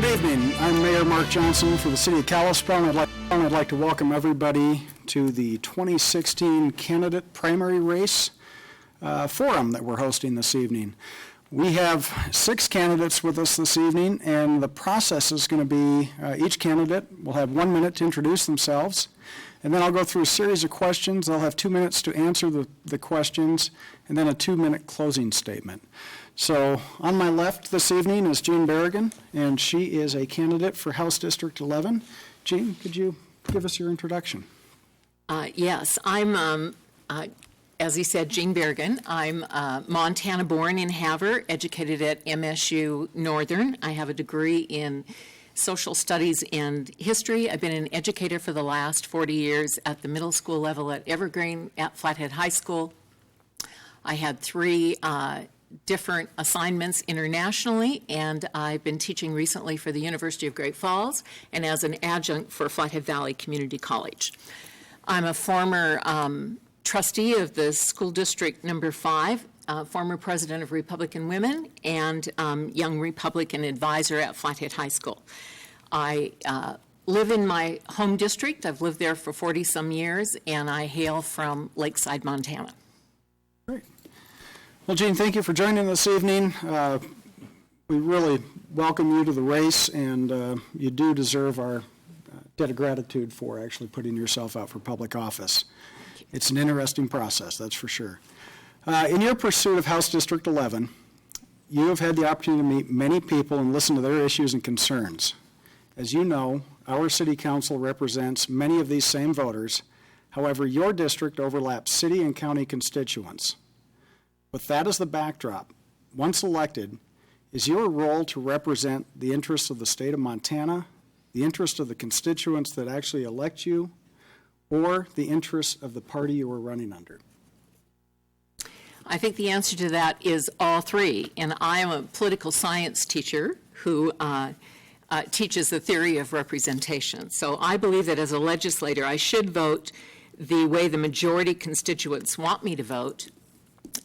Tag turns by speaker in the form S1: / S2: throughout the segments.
S1: Good evening. I'm Mayor Mark Johnson for the City of Kalispell, and I'd like to welcome everybody to the 2016 Candidate Primary Race Forum that we're hosting this evening. We have 6 candidates with us this evening, and the process is going to be each candidate will have 1 minute to introduce themselves, and then I'll go through a series of questions. They'll have 2 minutes to answer the questions, and then a 2-minute closing statement. So on my left this evening is Jean Berrigan, and she is a candidate for House District 11. Jean, could you give us your introduction?
S2: Yes, I'm, as he said, Jean Berrigan. I'm Montana born in Havre, educated at MSU Northern. I have a degree in social studies and history. I've been an educator for the last 40 years at the middle school level at Evergreen, at Flathead High School. I had 3 different assignments internationally, and I've been teaching recently for the University of Great Falls and as an adjunct for Flathead Valley Community College. I'm a former trustee of the school district number 5, former president of Republican Women, and young Republican advisor at Flathead High School. I live in my home district. I've lived there for 40-some years, and I hail from Lakeside, Montana.
S1: Great. Well, Jean, thank you for joining this evening. We really welcome you to the race, and you do deserve our debt of gratitude for actually putting yourself out for public office. It's an interesting process, that's for sure. In your pursuit of House District 11, you have had the opportunity to meet many people and listen to their issues and concerns. As you know, our City Council represents many of these same voters. However, your district overlaps city and county constituents. With that as the backdrop, once elected, is your role to represent the interests of the state of Montana, the interests of the constituents that actually elect you, or the interests of the party you are running under?
S2: I think the answer to that is all 3, and I am a political science teacher who teaches the theory of representation. So I believe that as a legislator, I should vote the way the majority constituents want me to vote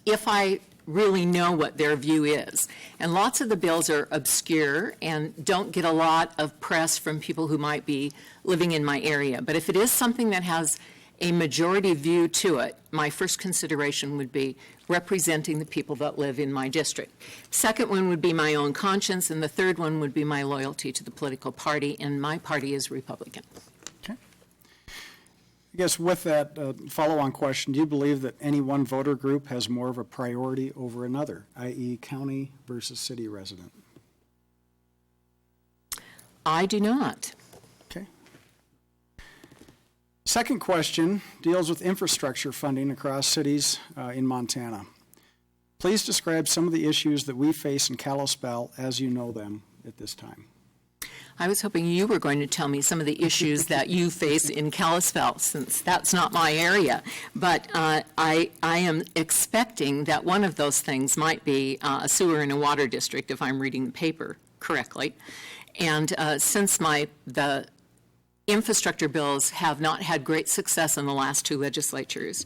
S2: if I really know what their view is. And lots of the bills are obscure and don't get a lot of press from people who might be living in my area. But if it is something that has a majority view to it, my first consideration would be representing the people that live in my district. Second one would be my own conscience, and the third one would be my loyalty to the political party, and my party is Republican.
S1: Okay. I guess with that follow-on question, do you believe that any one voter group has more of a priority over another, i.e. county versus city resident?
S2: I do not.
S1: Okay. Second question deals with infrastructure funding across cities in Montana. Please describe some of the issues that we face in Kalispell as you know them at this time.
S2: I was hoping you were going to tell me some of the issues that you face in Kalispell, since that's not my area. But I am expecting that one of those things might be a sewer and a water district, if I'm reading the paper correctly. And since the infrastructure bills have not had great success in the last 2 legislatures,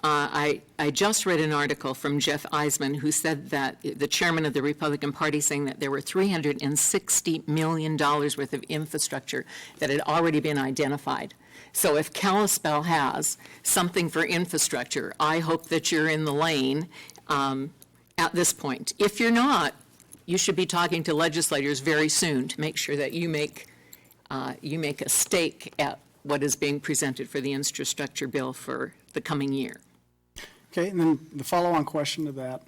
S2: I just read an article from Jeff Eisman, who said that the chairman of the Republican Party, saying that there were $360 million worth of infrastructure that had already been identified. So if Kalispell has something for infrastructure, I hope that you're in the lane at this point. If you're not, you should be talking to legislators very soon to make sure that you make a stake at what is being presented for the infrastructure bill for the coming year.
S1: Okay, and then the follow-on question to that.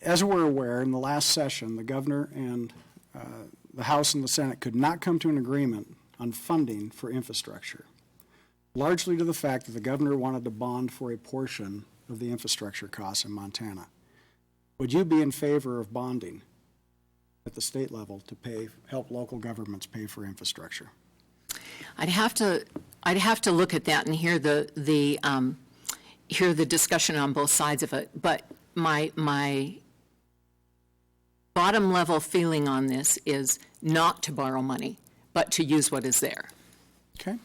S1: As we're aware, in the last session, the governor and the House and the Senate could not come to an agreement on funding for infrastructure, largely to the fact that the governor wanted to bond for a portion of the infrastructure costs in Montana. Would you be in favor of bonding at the state level to help local governments pay for infrastructure?
S2: I'd have to look at that and hear the discussion on both sides of it. But my bottom level feeling on this is not to borrow money, but to use what is there.
S1: Okay.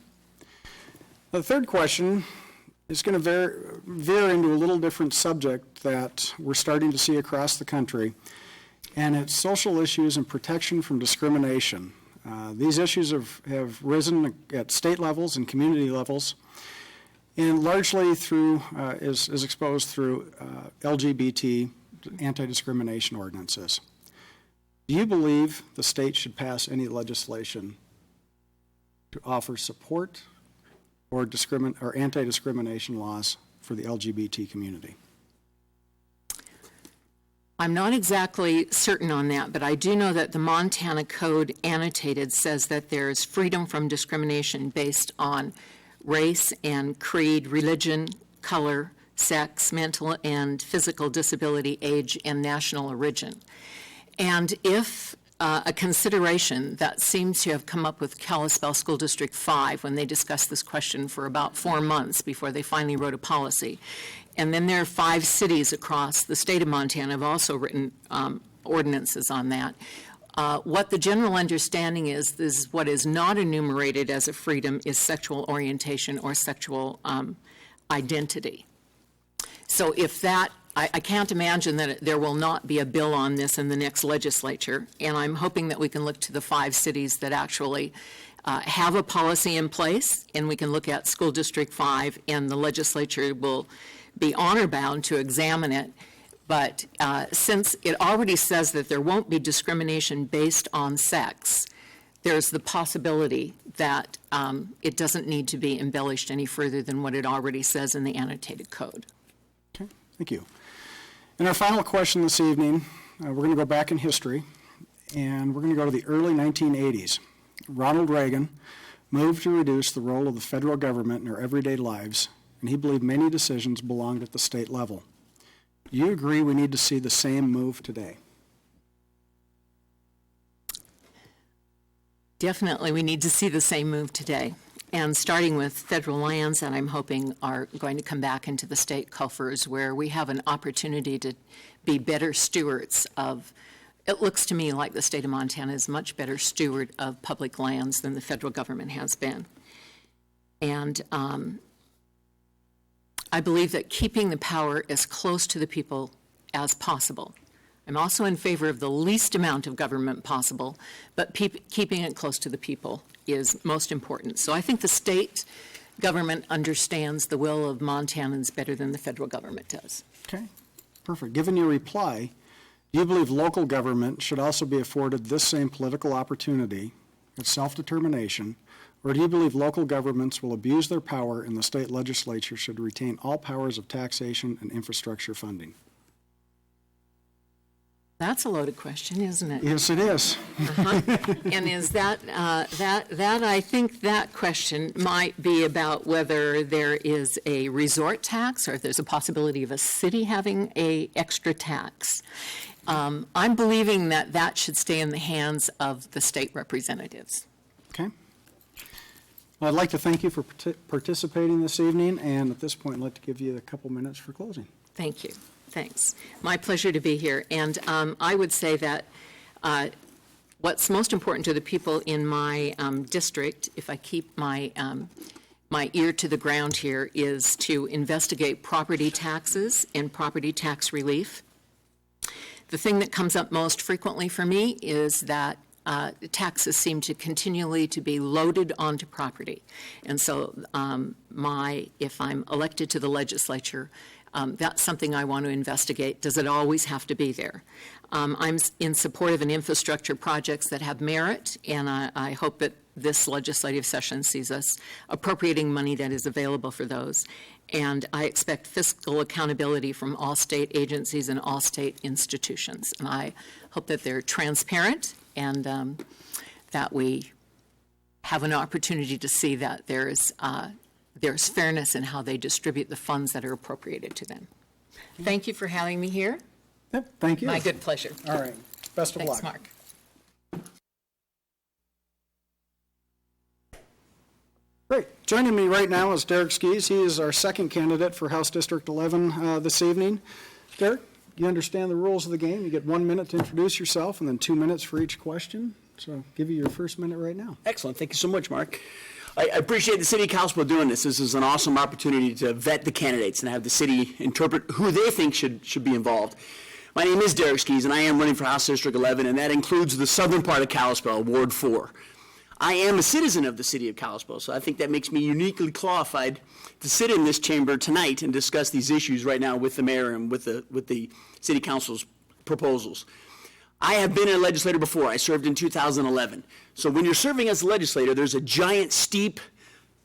S1: The third question is going to veer into a little different subject that we're starting to see across the country. and it's social issues and protection from discrimination. These issues have risen at state levels and community levels, and largely through, is exposed through LGBT anti-discrimination ordinances. Do you believe the state should pass any legislation to offer support or anti-discrimination laws for the LGBT community?
S2: I'm not exactly certain on that, but I do know that the Montana Code annotated says that there's freedom from discrimination based on race and creed, religion, color, sex, mental and physical disability, age, and national origin. And if a consideration that seems to have come up with Kalispell School District 5 when they discussed this question for about 4 months before they finally wrote a policy. And then there are 5 cities across the state of Montana have also written ordinances on that. What the general understanding is what is not enumerated as a freedom is sexual orientation or sexual identity. So if that, I can't imagine that there will not be a bill on this in the next legislature, and I'm hoping that we can look to the 5 cities that actually have a policy in place, and we can look at School District 5, and the legislature will be honor-bound to examine it. But since it already says that there won't be discrimination based on sex, there's the possibility that it doesn't need to be embellished any further than what it already says in the annotated code.
S1: Okay, thank you. And our final question this evening, we're going to go back in history, and we're going to go to the early 1980s. Ronald Reagan moved to reduce the role of the federal government in our everyday lives, and he believed many decisions belonged at the state level. Do you agree we need to see the same move today?
S2: Definitely, we need to see the same move today. And starting with federal lands that I'm hoping are going to come back into the state coffers, where we have an opportunity to be better stewards of, it looks to me like the state of Montana is much better steward of public lands than the federal government has been. And I believe that keeping the power as close to the people as possible. I'm also in favor of the least amount of government possible, but keeping it close to the people is most important. So I think the state government understands the will of Montanans better than the federal government does.
S1: Okay, perfect. Given your reply, do you believe local government should also be afforded this same political opportunity of self-determination, or do you believe local governments will abuse their power and the state legislature should retain all powers of taxation and infrastructure funding?
S2: That's a loaded question, isn't it?
S1: Yes, it is.
S2: And is that I think that question might be about whether there is a resort tax or if there's a possibility of a city having a extra tax. I'm believing that that should stay in the hands of the state representatives.
S1: Okay. Well, I'd like to thank you for participating this evening, and at this point, I'd like to give you a couple minutes for closing.
S2: Thank you. Thanks. My pleasure to be here. And I would say that what's most important to the people in my district, if I keep my ear to the ground here, is to investigate property taxes and property tax relief. The thing that comes up most frequently for me is that taxes seem to continually to be loaded onto property. And so if I'm elected to the legislature, that's something I want to investigate. Does it always have to be there? I'm in support of an infrastructure projects that have merit, and I hope that this legislative session sees us appropriating money that is available for those. And I expect fiscal accountability from all state agencies and all state institutions. And I hope that they're transparent and that we have an opportunity to see that there's fairness in how they distribute the funds that are appropriated to them. Thank you for having me here.
S1: Yep, thank you.
S2: My good pleasure.
S1: All right. Best of luck.
S2: Thanks, Mark.
S1: Great. Joining me right now is Derek Skies. He is our second candidate for House District 11 this evening. Derek, you understand the rules of the game. You get 1 minute to introduce yourself and then 2 minutes for each question. So I'll give you your first minute right now.
S3: Excellent. Thank you so much, Mark. I appreciate the City of Kalispell doing this. This is an awesome opportunity to vet the candidates and have the city interpret who they think should be involved. My name is Derek Skees, and I am running for House District 11, and that includes the southern part of Kalispell, Ward 4. I am a citizen of the City of Kalispell, so I think that makes me uniquely qualified to sit in this chamber tonight and discuss these issues right now with the mayor and with the City Council's proposals. I have been a legislator before. I served in 2011. So when you're serving as a legislator, there's a giant, steep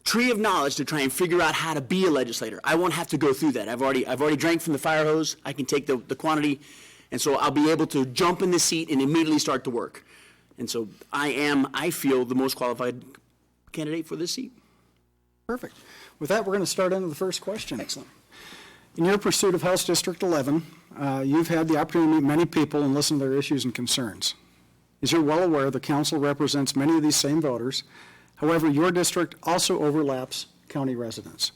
S3: tree of knowledge to try and figure out how to be a legislator. I won't have to go through that. I've already drank from the fire hose. I can take the quantity, and so I'll be able to jump in the seat and immediately start to work. And so I feel, the most qualified candidate for this seat.
S1: Perfect. With that, we're going to start into the first question.
S3: Excellent.
S1: In your pursuit of House District 11, you've had the opportunity to meet many people and listen to their issues and concerns. As you're well aware, the council represents many of these same voters. However, your district also overlaps county residents.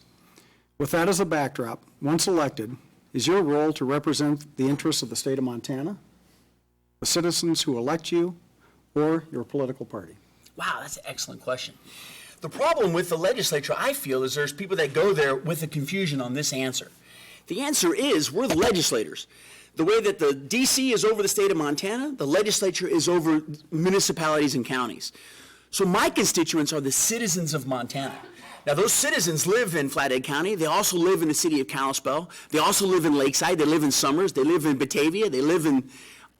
S1: With that as a backdrop, once elected, is your role to represent the interests of the state of Montana, the citizens who elect you, or your political party?
S3: Wow, that's an excellent question. The problem with the legislature, I feel, is there's people that go there with a confusion on this answer. The answer is we're the legislators. The way that the D.C. is over the state of Montana, the legislature is over municipalities and counties. So my constituents are the citizens of Montana. Now, those citizens live in Flathead County. They also live in the city of Kalispell. They also live in Lakeside. They live in Summers. They live in Batavia. They live in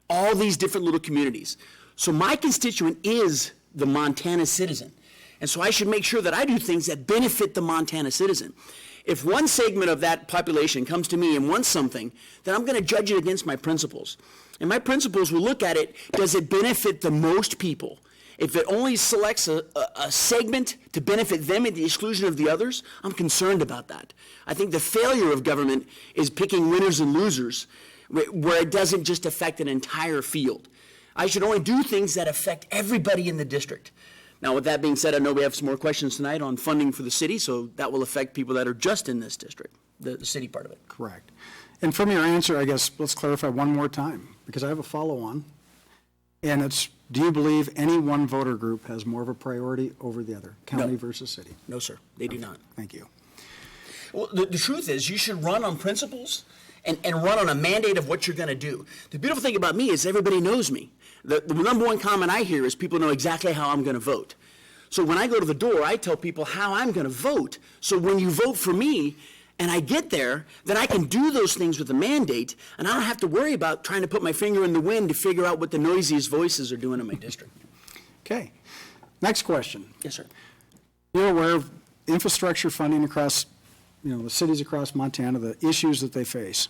S3: all these different little communities. So my constituent is the Montana citizen. And so I should make sure that I do things that benefit the Montana citizen. If one segment of that population comes to me and wants something, then I'm going to judge it against my principles. And my principles will look at it, does it benefit the most people? If it only selects a segment to benefit them at the exclusion of the others, I'm concerned about that. I think the failure of government is picking winners and losers, where it doesn't just affect an entire field. I should only do things that affect everybody in the district. Now, with that being said, I know we have some more questions tonight on funding for the city, so that will affect people that are just in this district, the city part of it.
S1: Correct. And from your answer, I guess, let's clarify one more time, because I have a follow-on, and it's, do you believe any one voter group has more of a priority over the other, county versus city?
S3: No, sir, they do not.
S1: Thank you.
S3: Well, the truth is, you should run on principles and run on a mandate of what you're going to do. The beautiful thing about me is everybody knows me. The number one comment I hear is people know exactly how I'm going to vote. So when I go to the door, I tell people how I'm going to vote. So when you vote for me and I get there, then I can do those things with a mandate, and I don't have to worry about trying to put my finger in the wind to figure out what the noisiest voices are doing in my district.
S1: Okay. Next question.
S3: Yes, sir.
S1: You're aware of infrastructure funding across, the cities across Montana, the issues that they face.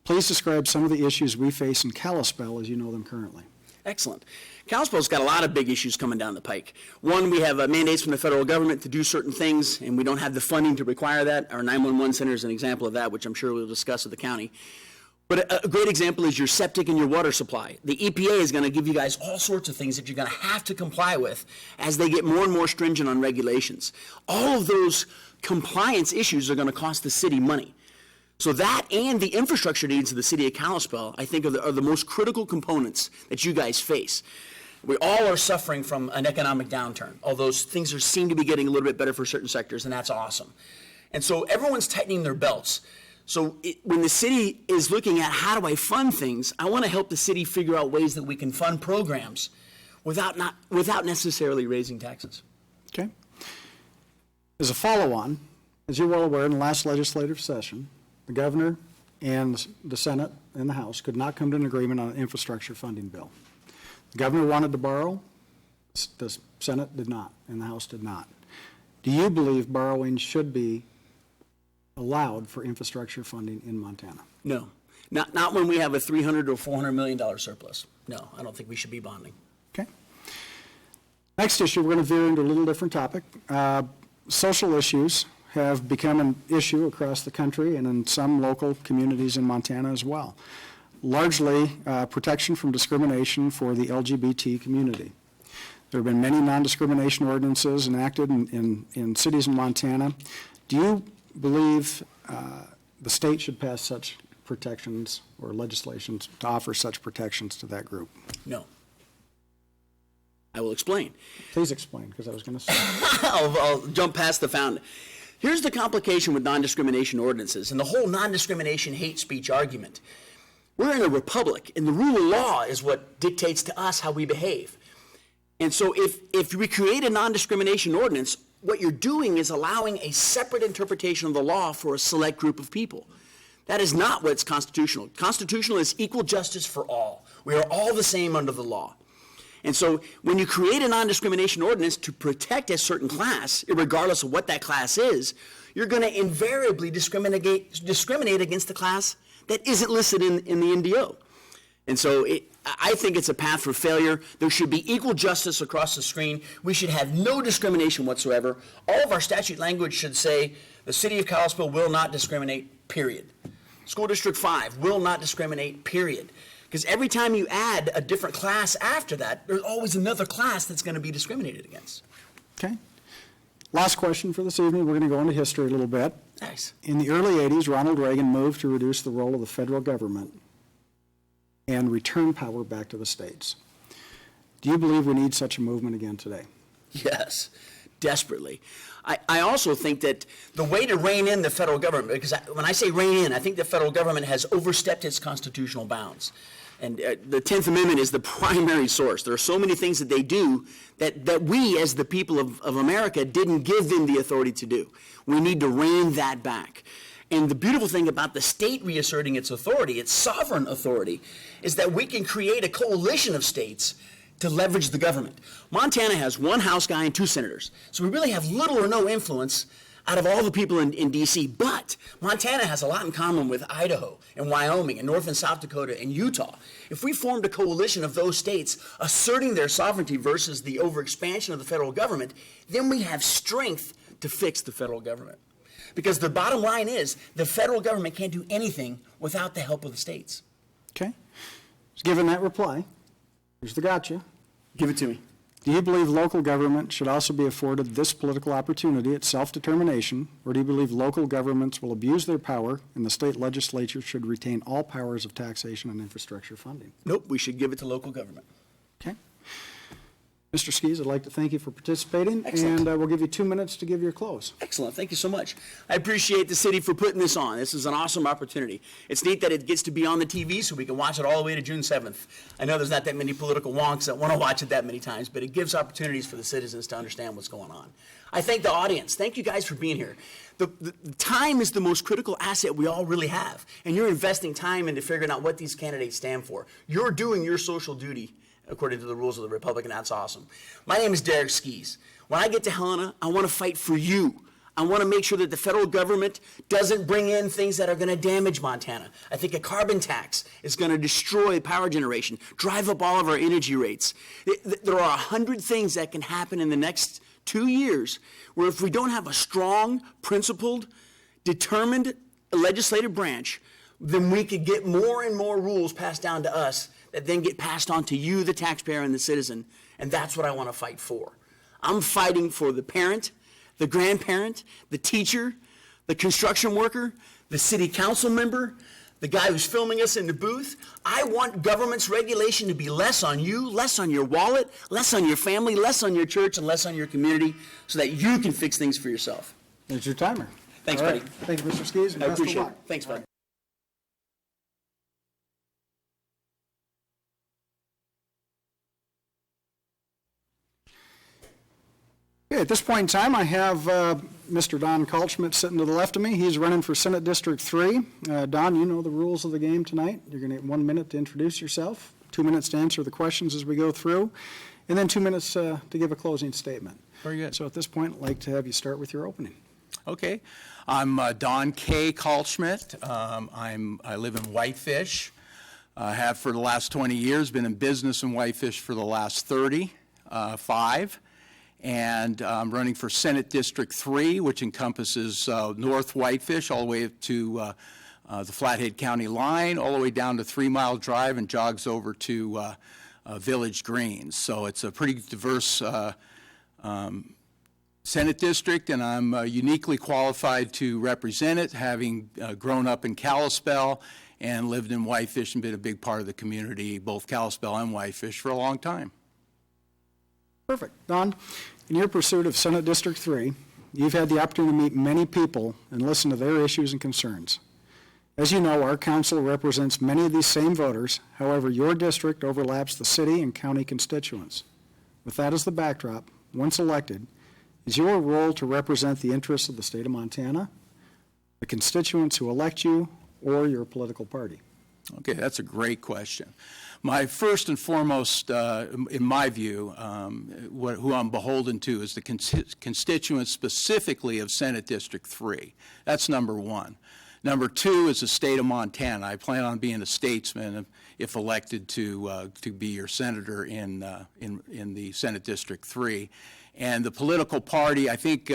S1: Please describe some of the issues we face in Kalispell as you know them currently.
S3: Excellent. Kalispell's got a lot of big issues coming down the pike. One, we have mandates from the federal government to do certain things, and we don't have the funding to require that. Our 911 center is an example of that, which I'm sure we'll discuss with the county. But a great example is your septic and your water supply. The EPA is going to give you guys all sorts of things that you're going to have to comply with as they get more and more stringent on regulations. All of those compliance issues are going to cost the city money. So that and the infrastructure needs of the city of Kalispell, I think, are the most critical components that you guys face. We all are suffering from an economic downturn, although things seem to be getting a little bit better for certain sectors, and that's awesome. And so everyone's tightening their belts. So when the city is looking at how do I fund things, I want to help the city figure out ways that we can fund programs without necessarily raising taxes.
S1: Okay. As a follow-on, as you're well aware, in the last legislative session, the governor and the Senate and the House could not come to an agreement on an infrastructure funding bill. The governor wanted to borrow, the Senate did not, and the House did not. Do you believe borrowing should be allowed for infrastructure funding in Montana?
S3: No, not when we have a $300 or $400 million surplus. No, I don't think we should be bonding.
S1: Okay. Next issue, we're going to veer into a little different topic. Social issues have become an issue across the country and in some local communities in Montana as well. Largely protection from discrimination for the LGBT community. There have been many non-discrimination ordinances enacted in cities in Montana. Do you believe the state should pass such protections or legislation to offer such protections to that group?
S3: No. I will explain.
S1: Please explain, because I was going to say.
S3: I'll jump past the fountain. Here's the complication with non-discrimination ordinances and the whole non-discrimination hate speech argument. We're in a republic, and the rule of law is what dictates to us how we behave. And so if we create a non-discrimination ordinance, what you're doing is allowing a separate interpretation of the law for a select group of people. That is not what's constitutional. Constitutional is equal justice for all. We are all the same under the law. And so when you create a non-discrimination ordinance to protect a certain class, regardless of what that class is, you're going to invariably discriminate against the class that isn't listed in the NDO. And so I think it's a path for failure. There should be equal justice across the screen. We should have no discrimination whatsoever. All of our statute language should say the City of Kalispell will not discriminate, period. School District 5 will not discriminate, period. Because every time you add a different class after that, there's always another class that's going to be discriminated against.
S1: Okay. Last question for this evening. We're going to go into history a little bit.
S3: Nice.
S1: In the early 80s, Ronald Reagan moved to reduce the role of the federal government and return power back to the states. Do you believe we need such a movement again today?
S3: Yes, desperately. I also think that the way to rein in the federal government, because when I say rein in, I think the federal government has overstepped its constitutional bounds. And the 10th Amendment is the primary source. There are so many things that they do that we, as the people of America, didn't give them the authority to do. We need to rein that back. And the beautiful thing about the state reasserting its authority, its sovereign authority, is that we can create a coalition of states to leverage the government. Montana has one House guy and 2 senators. So we really have little or no influence out of all the people in D.C. But Montana has a lot in common with Idaho and Wyoming and North and South Dakota and Utah. If we formed a coalition of those states asserting their sovereignty versus the overexpansion of the federal government, then we have strength to fix the federal government. Because the bottom line is the federal government can't do anything without the help of the states.
S1: Okay. Given that reply, here's the gotcha.
S3: Give it to me.
S1: Do you believe local government should also be afforded this political opportunity at self-determination, or do you believe local governments will abuse their power and the state legislature should retain all powers of taxation and infrastructure funding?
S3: Nope, we should give it to local government.
S1: Okay. Mr. Skees, I'd like to thank you for participating.
S3: Excellent.
S1: And we'll give you 2 minutes to give your close.
S3: Excellent. Thank you so much. I appreciate the city for putting this on. This is an awesome opportunity. It's neat that it gets to be on the TV so we can watch it all the way to June 7th. I know there's not that many political wonks that want to watch it that many times, but it gives opportunities for the citizens to understand what's going on. I thank the audience. Thank you guys for being here. The time is the most critical asset we all really have, and you're investing time into figuring out what these candidates stand for. You're doing your social duty according to the rules of the Republic, and that's awesome. My name is Derek Skees. When I get to Helena, I want to fight for you. I want to make sure that the federal government doesn't bring in things that are going to damage Montana. I think a carbon tax is going to destroy power generation, drive up all of our energy rates. There are 100 things that can happen in the next 2 years where if we don't have a strong, principled, determined legislative branch, then we could get more and more rules passed down to us that then get passed on to you, the taxpayer and the citizen, and that's what I want to fight for. I'm fighting for the parent, the grandparent, the teacher, the construction worker, the city council member, the guy who's filming us in the booth. I want government's regulation to be less on you, less on your wallet, less on your family, less on your church, and less on your community so that you can fix things for yourself.
S1: There's your timer.
S3: Thanks,
S1: All
S3: buddy.
S1: right. Thank you, Mr. Skees, and
S3: I
S1: best of
S3: appreciate
S1: luck.
S3: it. Thanks, buddy.
S1: Okay, at this point in time, I have Mr. Don Kaltschmidt sitting to the left of me. He's running for Senate District 3. Don, you know the rules of the game tonight. You're going to get 1 minute to introduce yourself, 2 minutes to answer the questions as we go through, and then 2 minutes to give a closing statement.
S4: Very good.
S1: So at this point, I'd like to have you start with your opening.
S4: Okay. I'm Don K. Kaltschmidt. I live in Whitefish. I have for the last 20 years, been in business in Whitefish for the last 35. And I'm running for Senate District 3, which encompasses North Whitefish all the way up to the Flathead County line, all the way down to 3 Mile Drive and jogs over to Village Greens. So it's a pretty diverse Senate district, and I'm uniquely qualified to represent it, having grown up in Kalispell and lived in Whitefish and been a big part of the community, both Kalispell and Whitefish, for a long time.
S1: Perfect. Don, in your pursuit of Senate District 3, you've had the opportunity to meet many people and listen to their issues and concerns. As you know, our council represents many of these same voters. However, your district overlaps the city and county constituents. With that as the backdrop, once elected, is your role to represent the interests of the state of Montana, the constituents who elect you, or your political party?
S4: Okay, that's a great question. My first and foremost, in my view, who I'm beholden to is the constituents specifically of Senate District 3. That's number one. Number two is the state of Montana. I plan on being a statesman if elected to be your senator in the Senate District 3. And the political party, I think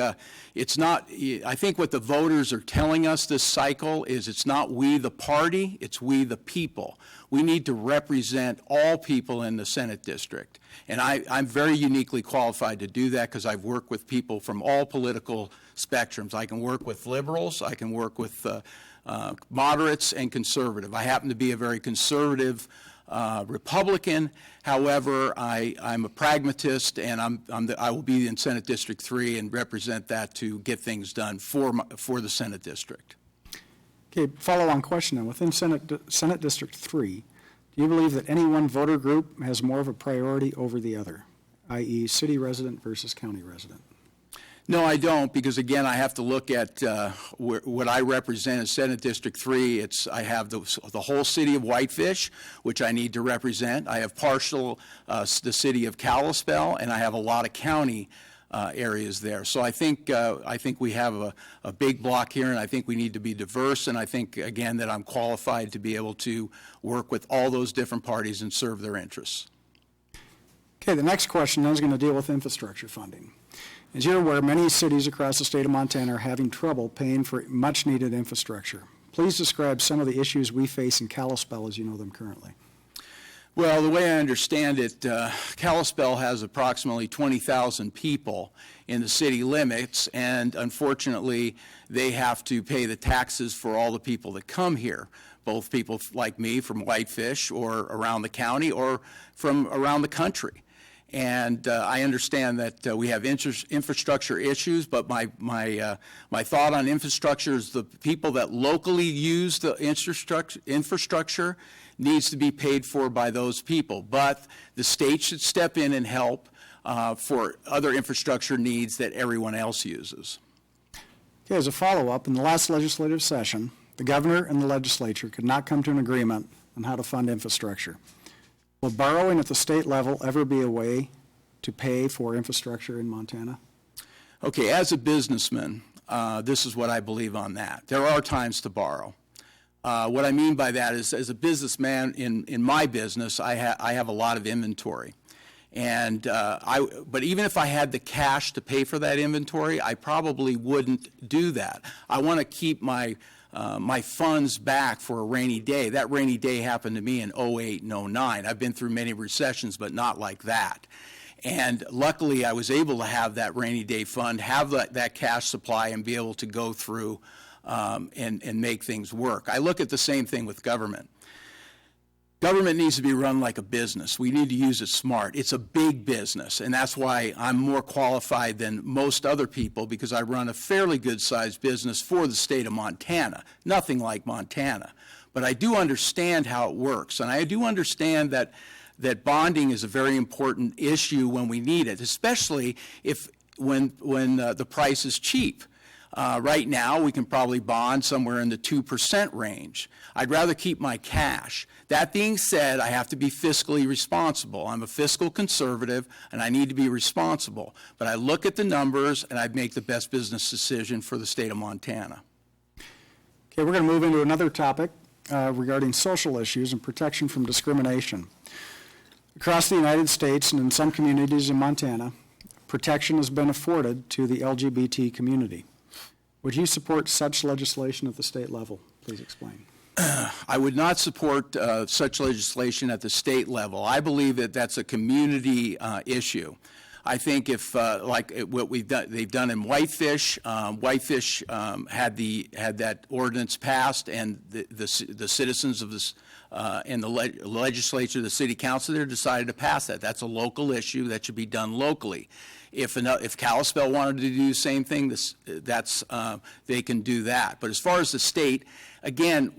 S4: it's not, I think what the voters are telling us this cycle is it's not we the party, it's we the people. We need to represent all people in the Senate District. And I'm very uniquely qualified to do that because I've worked with people from all political spectrums. I can work with liberals, I can work with moderates and conservative. I happen to be a very conservative Republican. However, I'm a pragmatist, and I will be in Senate District 3 and represent that to get things done for the Senate District.
S1: Okay, follow-on question then. Within Senate District 3, do you believe that any one voter group has more of a priority over the other, i.e. city resident versus county resident?
S4: No, I don't, because again, I have to look at what I represent as Senate District 3. I have the whole city of Whitefish, which I need to represent. I have partial the city of Kalispell, and I have a lot of county areas there. So I think we have a big block here, and I think we need to be diverse. And I think again that I'm qualified to be able to work with all those different parties and serve their interests.
S1: Okay, the next question is going to deal with infrastructure funding. As you're aware, many cities across the state of Montana are having trouble paying for much-needed infrastructure. Please describe some of the issues we face in Kalispell as you know them currently.
S4: Well, the way I understand it, Kalispell has approximately 20,000 people in the city limits, and unfortunately, they have to pay the taxes for all the people that come here, both people like me from Whitefish or around the county or from around the country. And I understand that we have infrastructure issues, but my thought on infrastructure is the people that locally use the infrastructure needs to be paid for by those people. But the state should step in and help for other infrastructure needs that everyone else uses.
S1: Okay, as a follow-up, in the last legislative session, the governor and the legislature could not come to an agreement on how to fund infrastructure. Will borrowing at the state level ever be a way to pay for infrastructure in Montana?
S4: Okay, as a businessman, this is what I believe on that. There are times to borrow. What I mean by that is, as a businessman in my business, I have a lot of inventory. And but even if I had the cash to pay for that inventory, I probably wouldn't do that. I want to keep my funds back for a rainy day. That rainy day happened to me in 08 and 09. I've been through many recessions, but not like that. And luckily, I was able to have that rainy day fund, have that cash supply, and be able to go through and make things work. I look at the same thing with government. Government needs to be run like a business. We need to use it smart. It's a big business, and that's why I'm more qualified than most other people, because I run a fairly good-sized business for the state of Montana. Nothing like Montana. But I do understand how it works, and I do understand that bonding is a very important issue when we need it, especially when the price is cheap. Right now, we can probably bond somewhere in the 2% range. I'd rather keep my cash. That being said, I have to be fiscally responsible. I'm a fiscal conservative, and I need to be responsible. But I look at the numbers, and I make the best business decision for the state of Montana.
S1: Okay, we're going to move into another topic regarding social issues and protection from discrimination. Across the United States and in some communities in Montana, protection has been afforded to the LGBT community. Would you support such legislation at the state level? Please explain.
S4: I would not support such legislation at the state level. I believe that that's a community issue. I think if, like what they've done in Whitefish, Whitefish had that ordinance passed, and the citizens and the legislature, the city council there decided to pass that. That's a local issue that should be done locally. If Kalispell wanted to do the same thing, they can do that. But as far as the state, again,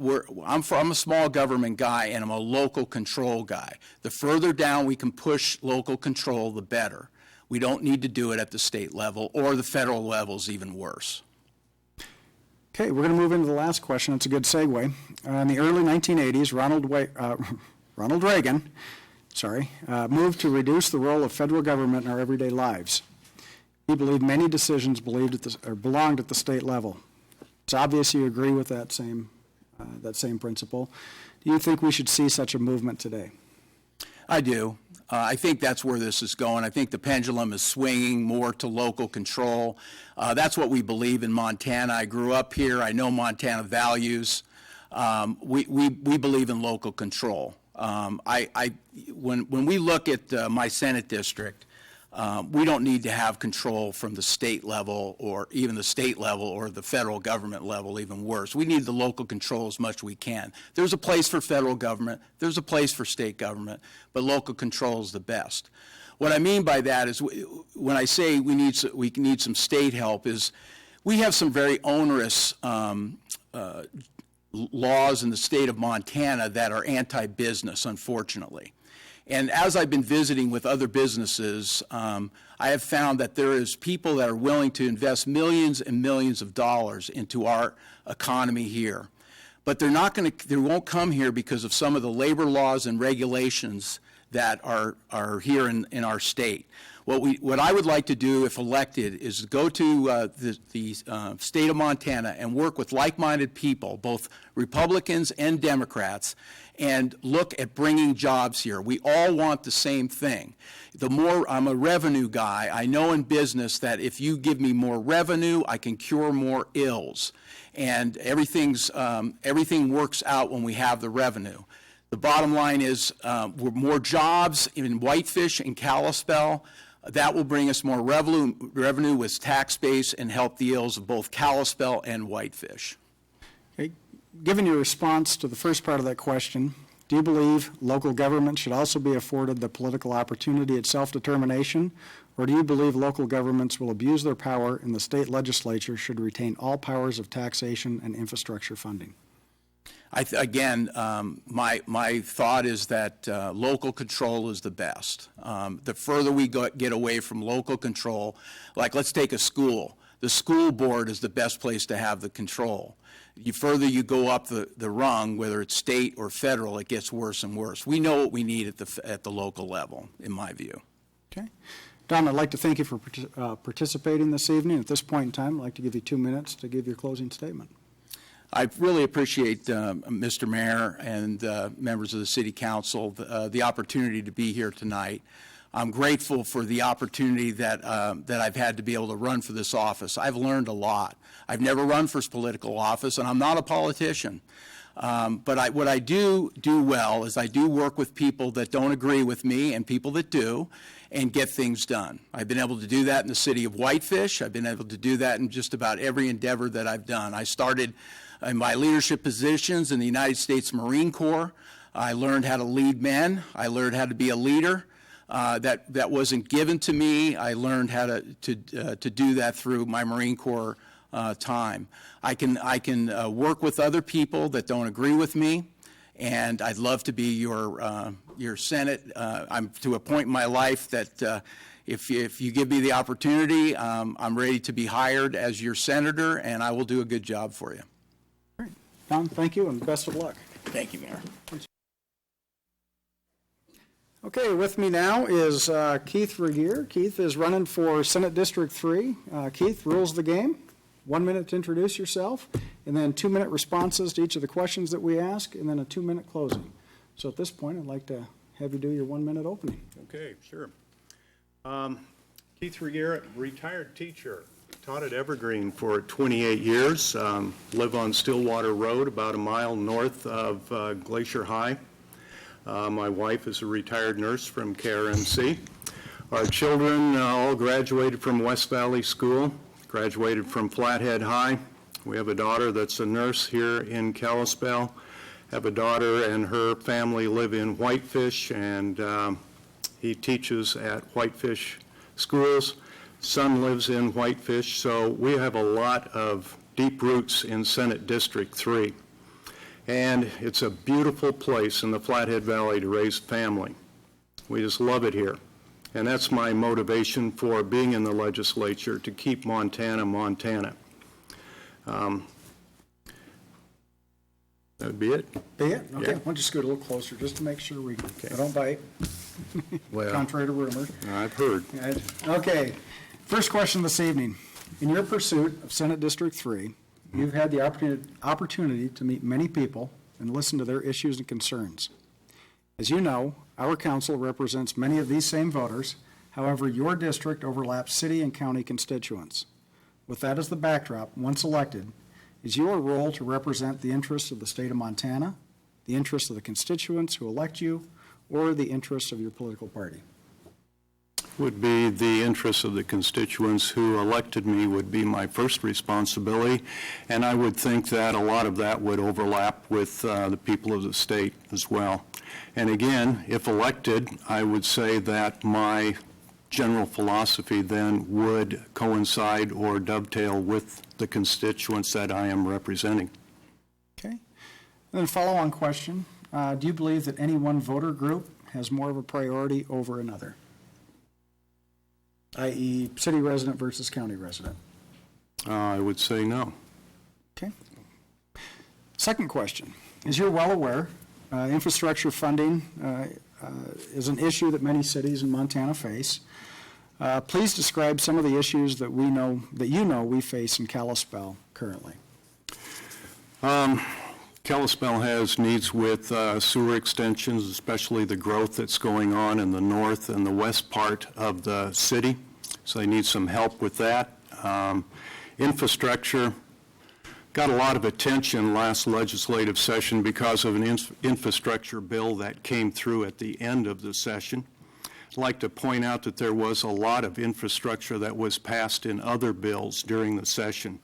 S4: I'm a small government guy and I'm a local control guy. The further down we can push local control, the better. We don't need to do it at the state level, or the federal level is even worse.
S1: Okay, we're going to move into the last question. It's a good segue. In the early 1980s, Ronald Reagan moved to reduce the role of federal government in our everyday lives. He believed many decisions belonged at the state level. It's obvious you agree with that same principle. Do you think we should see such a movement today?
S4: I do. I think that's where this is going. I think the pendulum is swinging more to local control. That's what we believe in Montana. I grew up here. I know Montana values. We believe in local control. When we look at my Senate district, we don't need to have control from the state level, or even the state level, or the federal government level, even worse. We need the local control as much as we can. There's a place for federal government, there's a place for state government, but local control is the best. What I mean by that is, when I say we need some state help, is we have some very onerous laws in the state of Montana that are anti-business, unfortunately. And as I've been visiting with other businesses, I have found that there is people that are willing to invest millions and millions of dollars into our economy here. But they won't come here because of some of the labor laws and regulations that are here in our state. What I would like to do, if elected, is go to the state of Montana and work with like-minded people, both Republicans and Democrats, and look at bringing jobs here. We all want the same thing. I'm a revenue guy. I know in business that if you give me more revenue, I can cure more ills. And everything works out when we have the revenue. The bottom line is more jobs in Whitefish and Kalispell. That will bring us more revenue with tax base and help the ills of both Kalispell and Whitefish.
S1: Okay. Given your response to the first part of that question, do you believe local government should also be afforded the political opportunity at self-determination, or do you believe local governments will abuse their power and the state legislature should retain all powers of taxation and infrastructure funding?
S4: My thought is that local control is the best. The further we get away from local control, like let's take a school. The school board is the best place to have the control. The further you go up the rung, whether it's state or federal, it gets worse and worse. We know what we need at the local level, in my view.
S1: Okay. Don, I'd like to thank you for participating this evening. At this point in time, I'd like to give you 2 minutes to give your closing statement.
S4: I really appreciate Mr. Mayor and members of the City Council the opportunity to be here tonight. I'm grateful for the opportunity that I've had to be able to run for this office. I've learned a lot. I've never run for political office, and I'm not a politician. But what I do well is I do work with people that don't agree with me and people that do, and get things done. I've been able to do that in the city of Whitefish. I've been able to do that in just about every endeavor that I've done. I started in my leadership positions in the United States Marine Corps. I learned how to lead men. I learned how to be a leader. That wasn't given to me. I learned how to do that through my Marine Corps time. I can work with other people that don't agree with me, and I'd love to be your Senate. I'm to a point in my life that if you give me the opportunity, I'm ready to be hired as your senator, and I will do a good job for you.
S1: Great. Don, thank you, and best of luck.
S4: Thank you, Mayor.
S1: Okay, with me now is Keith Regier. Keith is running for Senate District 3. Keith, rules of the game. 1 minute to introduce yourself, and then 2-minute responses to each of the questions that we ask, and then a 2-minute closing. So at this point, I'd like to have you do your 1-minute opening.
S5: Okay, sure. Keith Regier, retired teacher. Taught at Evergreen for 28 years. Live on Stillwater Road, about a mile north of Glacier High. My wife is a retired nurse from KRMC. Our children all graduated from West Valley School, graduated from Flathead High. We have a daughter that's a nurse here in Kalispell, have a daughter and her family live in Whitefish, and he teaches at Whitefish schools. Son lives in Whitefish, so we have a lot of deep roots in Senate District 3. And it's a beautiful place in the Flathead Valley to raise family. We just love it here. And that's my motivation for being in the legislature, to keep Montana, Montana. That would be it.
S1: Be it? Okay,
S5: Yeah.
S1: why don't you scoot a little closer, just to make sure we don't bite,
S5: Well,
S1: contrary to rumor.
S5: I've heard.
S1: Okay, first question this evening. In your pursuit of Senate District 3, you've had the opportunity to meet many people and listen to their issues and concerns. As you know, our council represents many of these same voters. However, your district overlaps city and county constituents. With that as the backdrop, once elected, is your role to represent the interests of the state of Montana, the interests of the constituents who elect you, or the interests of your political party?
S5: Would be the interests of the constituents who elected me would be my first responsibility, and I would think that a lot of that would overlap with the people of the state as well. And again, if elected, I would say that my general philosophy then would coincide or dovetail with the constituents that I am representing.
S1: Okay. And then a follow-on question. Do you believe that any one voter group has more of a priority over another? i.e. city resident versus county resident?
S5: I would say no.
S1: Okay. Second question. As you're well aware, infrastructure funding is an issue that many cities in Montana face. Please describe some of the issues that we face in Kalispell currently.
S5: Kalispell has needs with sewer extensions, especially the growth that's going on in the north and the west part of the city. So they need some help with that. Infrastructure got a lot of attention last legislative session because of an infrastructure bill that came through at the end of the session. I'd like to point out that there was a lot of infrastructure that was passed in other bills during the session.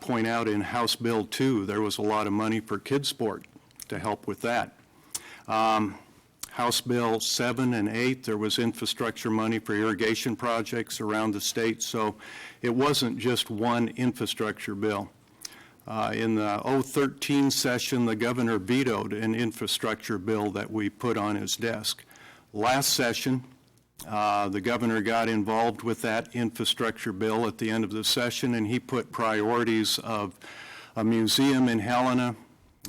S5: Point out in House Bill 2, there was a lot of money for kids sport to help with that. House Bill 7 and 8, there was infrastructure money for irrigation projects around the state, so it wasn't just one infrastructure bill. In the 2013 session, the governor vetoed an infrastructure bill that we put on his desk. Last session, the governor got involved with that infrastructure bill at the end of the session, and he put priorities of a museum in Helena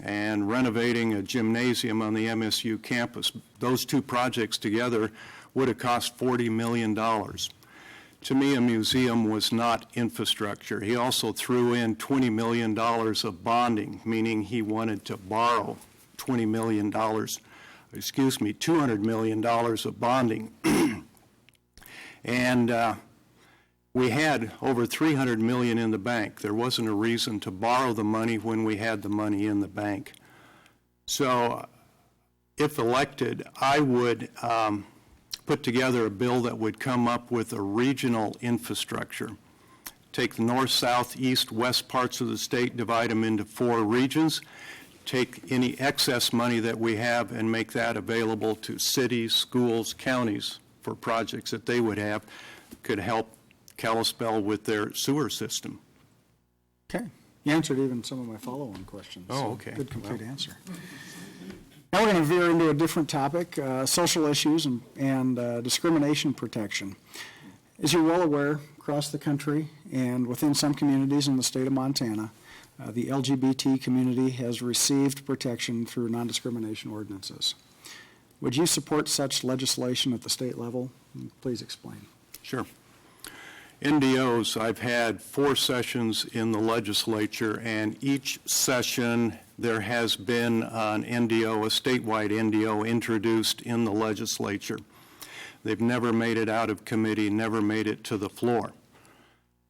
S5: and renovating a gymnasium on the MSU campus. Those two projects together would have cost $40 million. To me, a museum was not infrastructure. He also threw in $20 million of bonding, meaning he wanted to borrow $200 million of bonding. And we had over $300 million in the bank. There wasn't a reason to borrow the money when we had the money in the bank. So if elected, I would put together a bill that would come up with a regional infrastructure. Take the north, south, east, west parts of the state, divide them into 4 regions, take any excess money that we have and make that available to cities, schools, counties for projects that they would have, could help Kalispell with their sewer system.
S1: Okay. You answered even some of my follow-on questions.
S5: Oh,
S1: so
S5: okay.
S1: Good complete answer. Now we're going to veer into a different topic, social issues and discrimination protection. As you're well aware, across the country and within some communities in the state of Montana, the LGBT community has received protection through non-discrimination ordinances. Would you support such legislation at the state level? Please explain.
S5: Sure. NDOs, I've had 4 sessions in the legislature, and each session there has been an NDO, a statewide NDO, introduced in the legislature. They've never made it out of committee, never made it to the floor.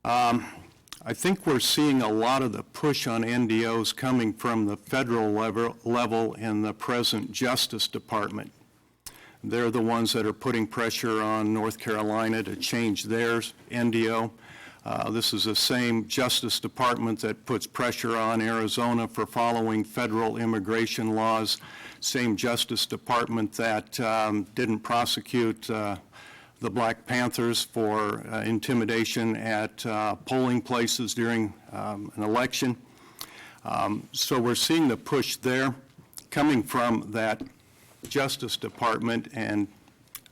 S5: I think we're seeing a lot of the push on NDOs coming from the federal level and the present Justice Department. They're the ones that are putting pressure on North Carolina to change their NDO. This is the same Justice Department that puts pressure on Arizona for following federal immigration laws, same Justice Department that didn't prosecute the Black Panthers for intimidation at polling places during an election. So we're seeing the push there coming from that Justice Department, and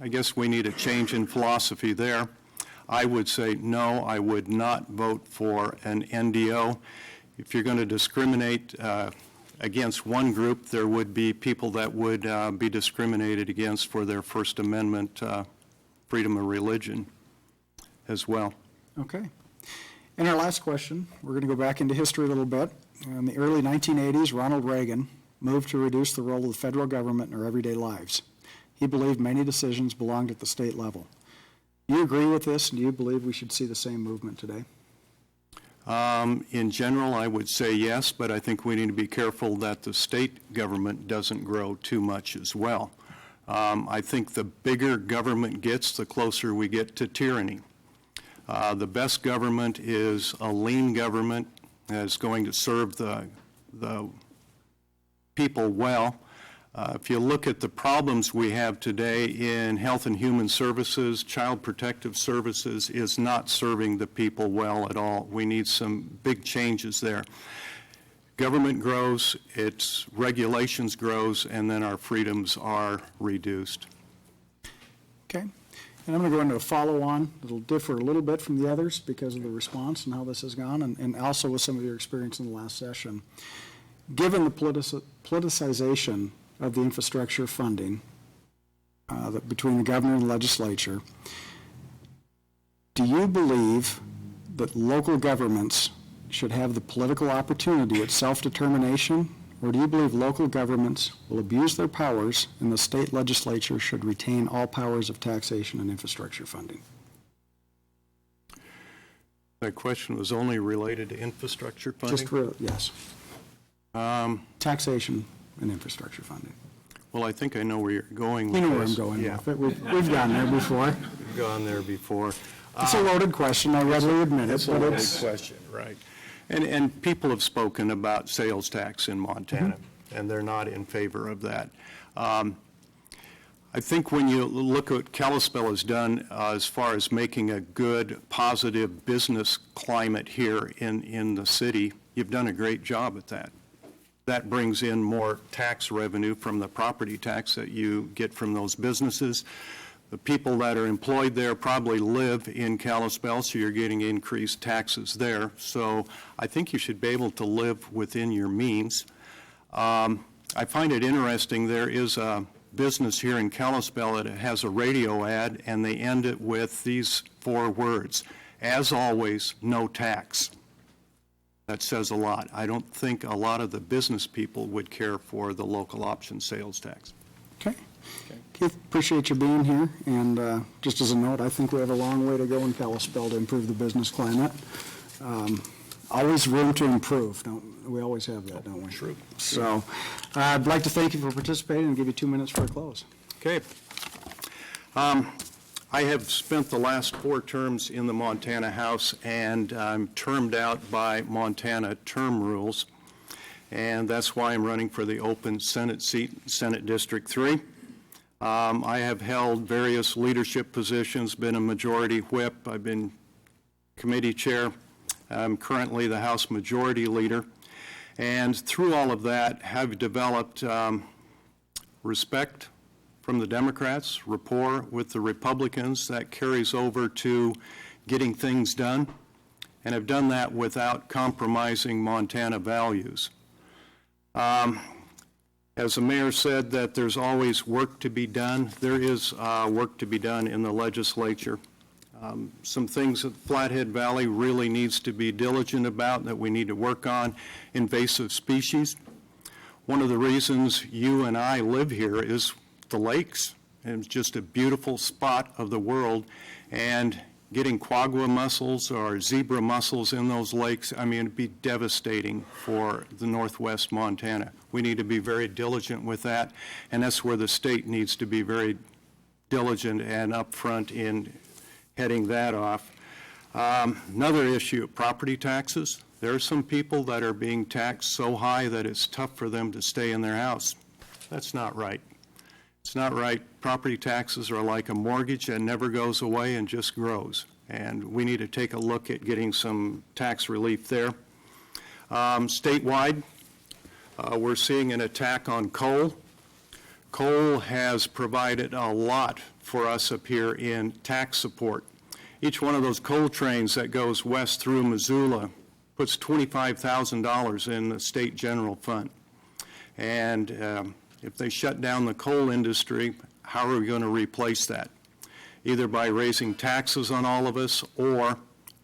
S5: I guess we need a change in philosophy there. I would say no, I would not vote for an NDO. If you're going to discriminate against one group, there would be people that would be discriminated against for their First Amendment freedom of religion as well.
S1: Okay. And our last question, we're going to go back into history a little bit. In the early 1980s, Ronald Reagan moved to reduce the role of the federal government in our everyday lives. He believed many decisions belonged at the state level. Do you agree with this, and do you believe we should see the same movement today?
S5: In general, I would say yes, but I think we need to be careful that the state government doesn't grow too much as well. I think the bigger government gets, the closer we get to tyranny. The best government is a lean government that is going to serve the people well. If you look at the problems we have today in health and human services, child protective services is not serving the people well at all. We need some big changes there. Government grows, its regulations grows, and then our freedoms are reduced.
S1: Okay. And I'm going to go into a follow-on. It'll differ a little bit from the others because of the response and how this has gone, and also with some of your experience in the last session. Given the politicization of the infrastructure funding between the governor and the legislature, do you believe that local governments should have the political opportunity at self-determination, or do you believe local governments will abuse their powers and the state legislature should retain all powers of taxation and infrastructure funding?
S5: That question was only related to infrastructure funding?
S1: Yes. Taxation and infrastructure funding.
S5: Well, I think I know where you're going with
S1: You know where
S5: this.
S1: I'm going
S5: Yeah,
S1: with it. We've gone there before.
S5: we've gone there before.
S1: It's a loaded question, I readily admit it,
S5: It's a
S1: but
S5: loaded
S1: it's,
S5: question, right. And people have spoken about sales tax in Montana, and they're not in favor of that. I think when you look at what Kalispell has done as far as making a good, positive business climate here in the city, you've done a great job at that. That brings in more tax revenue from the property tax that you get from those businesses. The people that are employed there probably live in Kalispell, so you're getting increased taxes there. So I think you should be able to live within your means. I find it interesting, there is a business here in Kalispell that has a radio ad, and they end it with these 4 words: as always, no tax. That says a lot. I don't think a lot of the business people would care for the local option sales tax.
S1: okay. Keith, appreciate you being here, and just as a note, I think we have a long way to go in Kalispell to improve the business climate. Always room to improve, we always have that, don't we?
S5: True.
S1: So I'd like to thank you for participating and give you 2 minutes for a close.
S5: Okay. I have spent the last 4 terms in the Montana House, and I'm termed out by Montana term rules, and that's why I'm running for the open Senate seat, Senate District 3. I have held various leadership positions, been a majority whip, I've been committee chair. I'm currently the House Majority Leader, and through all of that have developed respect from the Democrats, rapport with the Republicans that carries over to getting things done, and have done that without compromising Montana values. As the mayor said, that there's always work to be done. There is work to be done in the legislature. Some things that Flathead Valley really needs to be diligent about that we need to work on: invasive species. One of the reasons you and I live here is the lakes, and it's just a beautiful spot of the world, and getting quagga mussels or zebra mussels in those lakes, I mean, it'd be devastating for the northwest Montana. We need to be very diligent with that, and that's where the state needs to be very diligent and upfront in heading that off. Another issue, property taxes. There are some people that are being taxed so high that it's tough for them to stay in their house. That's not right. It's not right. Property taxes are like a mortgage that never goes away and just grows. And we need to take a look at getting some tax relief there. Statewide, we're seeing an attack on coal. Coal has provided a lot for us up here in tax support. Each one of those coal trains that goes west through Missoula puts $25,000 in the state general fund. And if they shut down the coal industry, how are we going to replace that? Either by raising taxes on all of us, or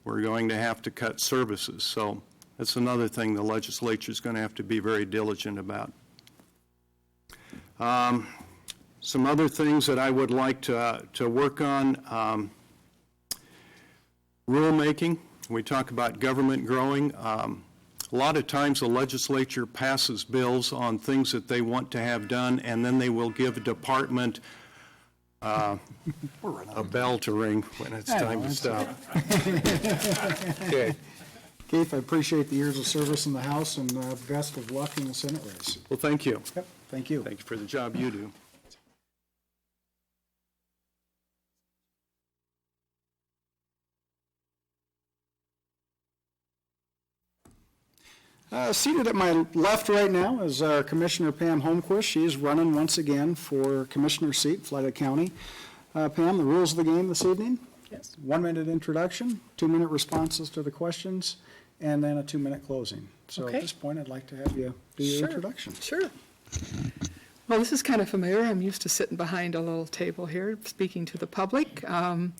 S5: we're going to have to cut services. So that's another thing the legislature is going to have to be very diligent about. Some other things that I would like to work on, rulemaking. We talk about government growing. A lot of times the legislature passes bills on things that they want to have done, and then they will give a department a bell to ring when it's time to stop. Okay.
S1: Keith, I appreciate the years of service in the House, and best of luck in the Senate race.
S5: Well, thank you.
S1: Yep, thank you.
S5: Thank you for the job you do.
S1: Seated at my left right now is our Commissioner Pam Holmquist. She is running once again for Commissioner seat, Flathead County. Pam, the rules of the game this evening?
S6: Yes.
S1: 1-minute introduction, 2-minute responses to the questions, and then a 2-minute closing. So
S6: Okay.
S1: at this point, I'd like to have you do your introduction.
S6: Sure. Well, this is kind of familiar. I'm used to sitting behind a little table here, speaking to the public. I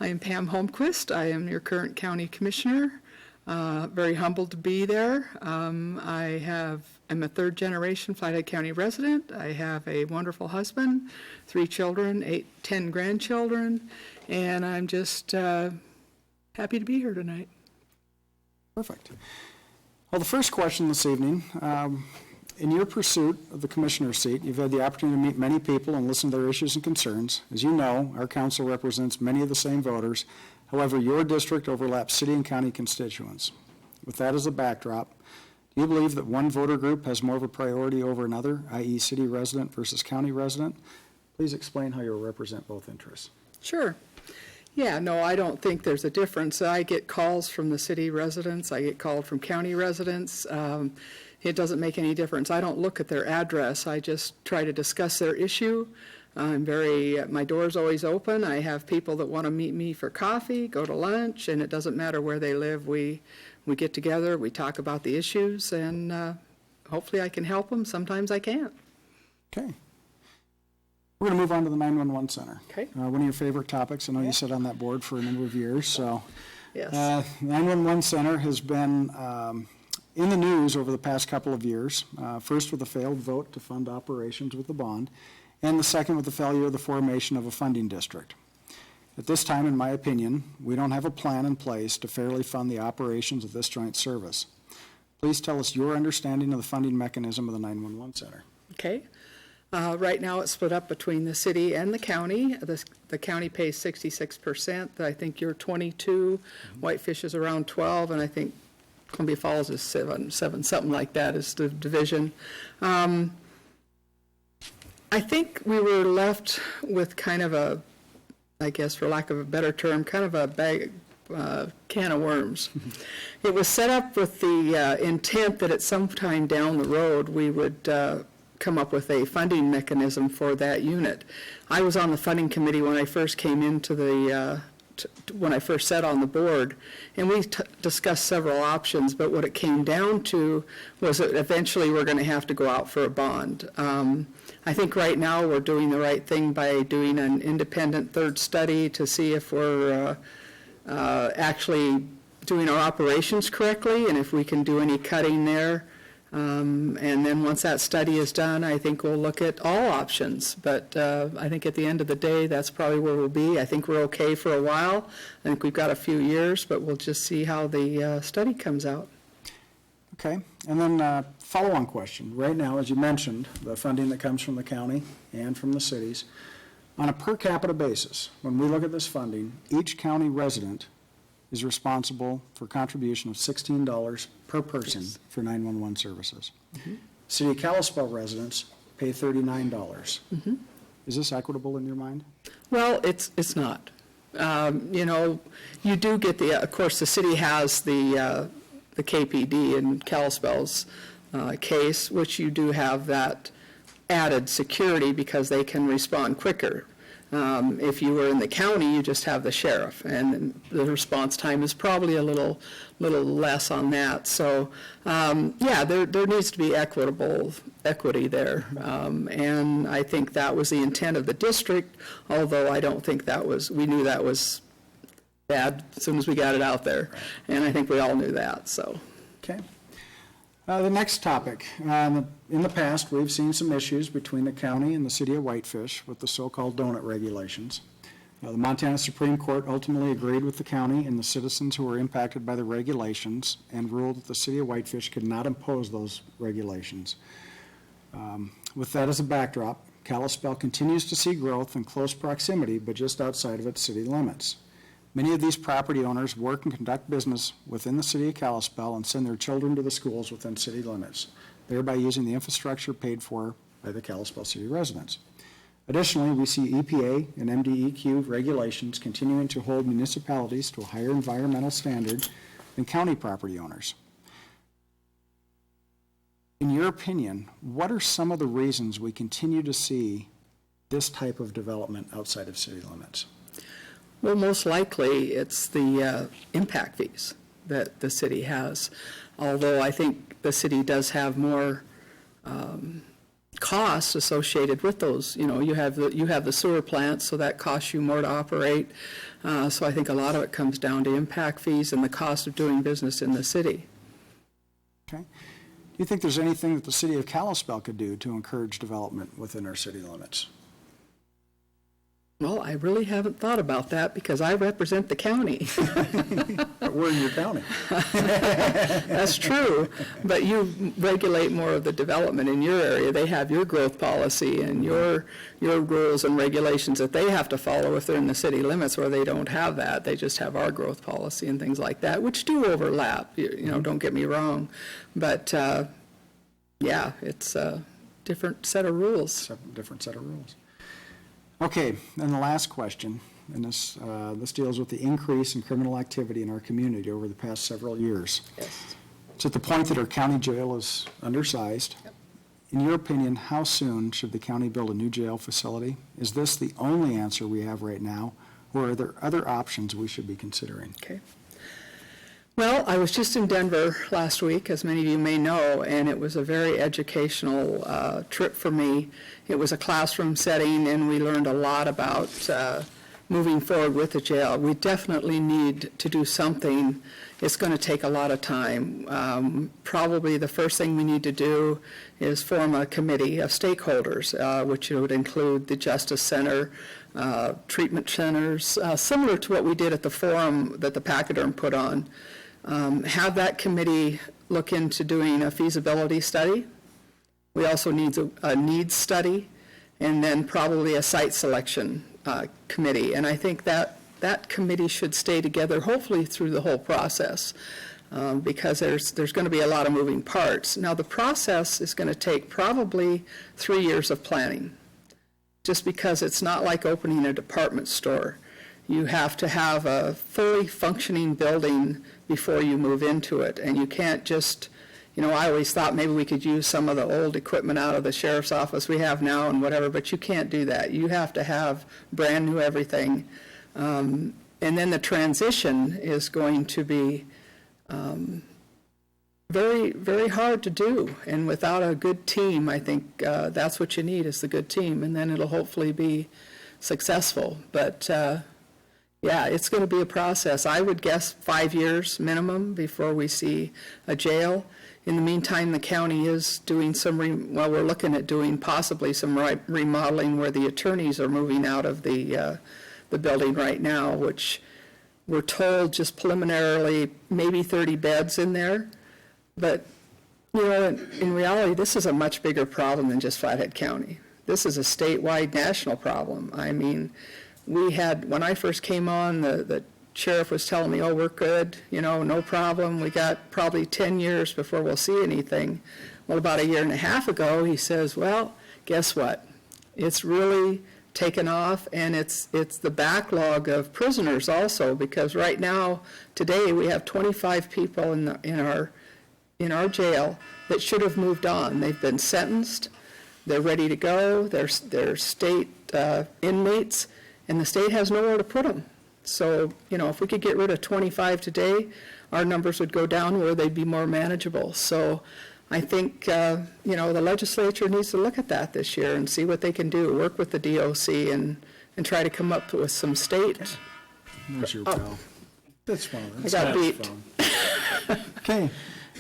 S6: am Pam Holmquist. I am your current county commissioner. Very humbled to be there. I'm a third-generation Flathead County resident. I have a wonderful husband, 3 children, 10 grandchildren, and I'm just happy to be here tonight.
S1: Perfect. Well, the first question this evening, in your pursuit of the commissioner seat, you've had the opportunity to meet many people and listen to their issues and concerns. As you know, our council represents many of the same voters. However, your district overlaps city and county constituents. With that as a backdrop, do you believe that one voter group has more of a priority over another, i.e. city resident versus county resident? Please explain how you'll represent both interests.
S6: Sure. Yeah, no, I don't think there's a difference. I get calls from the city residents. I get called from county residents. It doesn't make any difference. I don't look at their address. I just try to discuss their issue. My door's always open. I have people that want to meet me for coffee, go to lunch, and it doesn't matter where they live. We get together, we talk about the issues, and hopefully I can help them. Sometimes I can't.
S1: Okay. We're going to move on to the 911 Center.
S6: Okay.
S1: One of your favorite topics. I know you sat on that board for a number of years. So,
S6: Yes.
S1: 911 Center has been in the news over the past couple of years. First with a failed vote to fund operations with the bond, and the second with the failure of the formation of a funding district. At this time, in my opinion, we don't have a plan in place to fairly fund the operations of this joint service. Please tell us your understanding of the funding mechanism of the 911 Center.
S6: Okay. Right now, it's split up between the city and the county. The county pays 66%. I think you're 22. Whitefish is around 12, and I think Columbia Falls is 7, something like that is the division. I think we were left with kind of a, I guess for lack of a better term, kind of a can of worms. It was set up with the intent that at some time down the road we would come up with a funding mechanism for that unit. I was on the funding committee when I first came into when I first sat on the board, and we discussed several options, but what it came down to was that eventually we're going to have to go out for a bond. I think right now we're doing the right thing by doing an independent third study to see if we're actually doing our operations correctly and if we can do any cutting there. And then once that study is done, I think we'll look at all options. But I think at the end of the day, that's probably where we'll be. I think we're okay for a while. I think we've got a few years, but we'll just see how the study comes out.
S1: Okay, and then follow-on question. Right now, as you mentioned, the funding that comes from the county and from the cities, on a per capita basis, when we look at this funding, each county resident is responsible for contribution of $16 per person for 911 services. City of Kalispell residents pay $39. Is this equitable in your mind?
S6: Well, it's not. You know, you do get of course, the city has the KPD in Kalispell's case, which you do have that added security because they can respond quicker. If you were in the county, you just have the sheriff, and the response time is probably a little less on that. So, yeah, there needs to be equity there, and I think that was the intent of the district. Although I don't think we knew that was bad as soon as we got it out there, and I think we all knew that. So,
S1: Okay. The next topic. In the past, we've seen some issues between the county and the city of Whitefish with the so-called donut regulations. The Montana Supreme Court ultimately agreed with the county and the citizens who were impacted by the regulations and ruled that the city of Whitefish could not impose those regulations. With that as a backdrop, Kalispell continues to see growth in close proximity, but just outside of its city limits. Many of these property owners work and conduct business within the city of Kalispell and send their children to the schools within city limits, thereby using the infrastructure paid for by the Kalispell city residents. Additionally, we see EPA and MDEQ regulations continuing to hold municipalities to a higher environmental standard than county property owners. In your opinion, what are some of the reasons we continue to see this type of development outside of city limits?
S6: well, most likely it's the impact fees that the city has, although I think the city does have more costs associated with those. You know, you have the sewer plant, so that costs you more to operate. So I think a lot of it comes down to impact fees and the cost of doing business in the city.
S1: Okay. Do you think there's anything that the city of Kalispell could do to encourage development within our city limits?
S6: Well, I really haven't thought about that because I represent the county.
S1: But we're in your county.
S6: That's true, but you regulate more of the development in your area. They have your growth policy and your rules and regulations that they have to follow if they're in the city limits, or they don't have that. They just have our growth policy and things like that, which do overlap, you know, don't get me wrong. But, yeah, it's a different set of rules.
S1: Different set of rules. Okay, and the last question, and this deals with the increase in criminal activity in our community over the past several years.
S6: Yes.
S1: It's at the point that our county jail is undersized.
S6: Yep.
S1: In your opinion, how soon should the county build a new jail facility? Is this the only answer we have right now, or are there other options we should be considering?
S6: Okay. Well, I was just in Denver last week, as many of you may know, and it was a very educational trip for me. It was a classroom setting, and we learned a lot about moving forward with the jail. We definitely need to do something. It's going to take a lot of time. Probably the first thing we need to do is form a committee of stakeholders, which would include the Justice Center, treatment centers, similar to what we did at the forum that the Pachyderm put on. Have that committee look into doing a feasibility study. We also need a needs study, and then probably a site selection committee. And I think that committee should stay together, hopefully through the whole process, because there's going to be a lot of moving parts. Now, the process is going to take probably 3 years of planning, just because it's not like opening a department store. You have to have a fully functioning building before you move into it, and you can't just, you know, I always thought maybe we could use some of the old equipment out of the sheriff's office we have now and whatever, but you can't do that. You have to have brand new everything. And then the transition is going to be very, very hard to do. And without a good team, I think that's what you need, is the good team, and then it'll hopefully be successful. But yeah, it's going to be a process. I would guess 5 years minimum before we see a jail. In the meantime, the county is doing we're looking at doing possibly some remodeling where the attorneys are moving out of the building right now, which we're told just preliminarily maybe 30 beds in there. But, you know, in reality, this is a much bigger problem than just Flathead County. This is a statewide, national problem. I mean, we had, when I first came on, the sheriff was telling me, oh, we're good, no problem. We got probably 10 years before we'll see anything. Well, about a year and a half ago, he says, well, guess what? It's really taken off, and it's the backlog of prisoners also, because right now, today, we have 25 people in our jail that should have moved on. They've been sentenced, they're ready to go, they're state inmates, and the state has nowhere to put them. So, if we could get rid of 25 today, our numbers would go down where they'd be more manageable. So I think, the legislature needs to look at that this year and see what they can do, work with the DOC and try to come up with some state.
S1: There's your bell. That's fine.
S6: I got beat.
S1: Okay.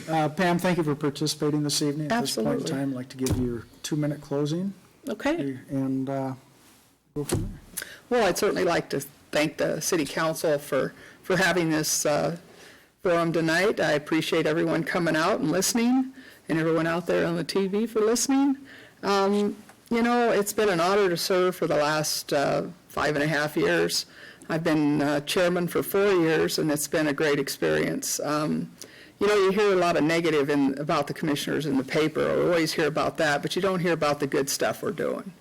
S1: Pam, thank you for participating this evening. At this point
S6: Absolutely.
S1: in time, I'd like to give you your 2-minute closing
S6: Okay.
S1: and go from there.
S6: Well, I'd certainly like to thank the city council for having this forum tonight. I appreciate everyone coming out and listening, and everyone out there on the TV for listening. It's been an honor to serve for the last 5.5 years. I've been chairman for 4 years, and it's been a great experience. You hear a lot of negative about the commissioners in the paper, or we always hear about that, but you don't hear about the good stuff we're doing.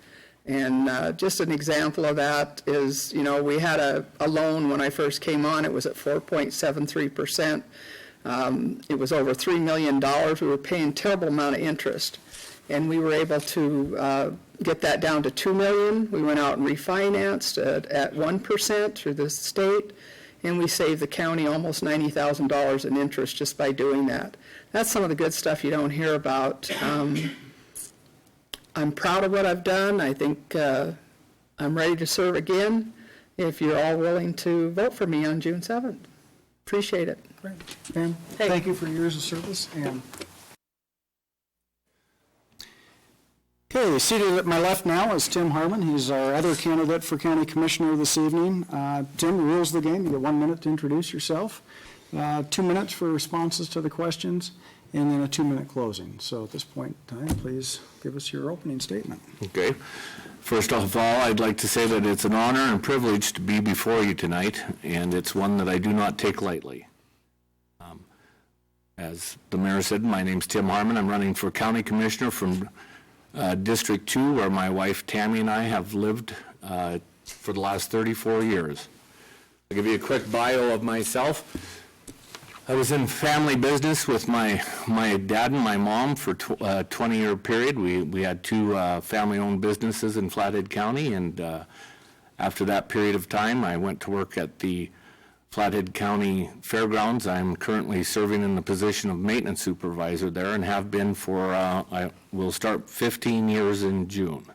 S6: And just an example of that is, we had a loan when I first came on. It was at 4.73%. It was over $3 million. We were paying a terrible amount of interest. And we were able to get that down to $2 million. We went out and refinanced at 1% through the state. And we saved the county almost $90,000 in interest just by doing that. That's some of the good stuff you don't hear about. I'm proud of what I've done. I think I'm ready to serve again if you're all willing to vote for me on June 7th. Appreciate it.
S1: Great. Pam,
S6: Hey.
S1: thank you for your years of service. And okay, seated at my left now is Tim Harmon. He's our other candidate for county commissioner this evening. Tim, the rules of the game, you get 1 minute to introduce yourself, 2 minutes for responses to the questions, and then a 2-minute closing. So at this point in time, please give us your opening statement.
S7: Okay. First of all, I'd like to say that it's an honor and privilege to be before you tonight, and it's one that I do not take lightly. As the mayor said, my name's Tim Harmon. I'm running for county commissioner from District 2, where my wife Tammy and I have lived for the last 34 years. I'll give you a quick bio of myself. I was in family business with my dad and my mom for a 20-year period. We had 2 family-owned businesses in Flathead County, and after that period of time, I went to work at the Flathead County Fairgrounds. I'm currently serving in the position of maintenance supervisor there and have been for, I will start 15 years in June.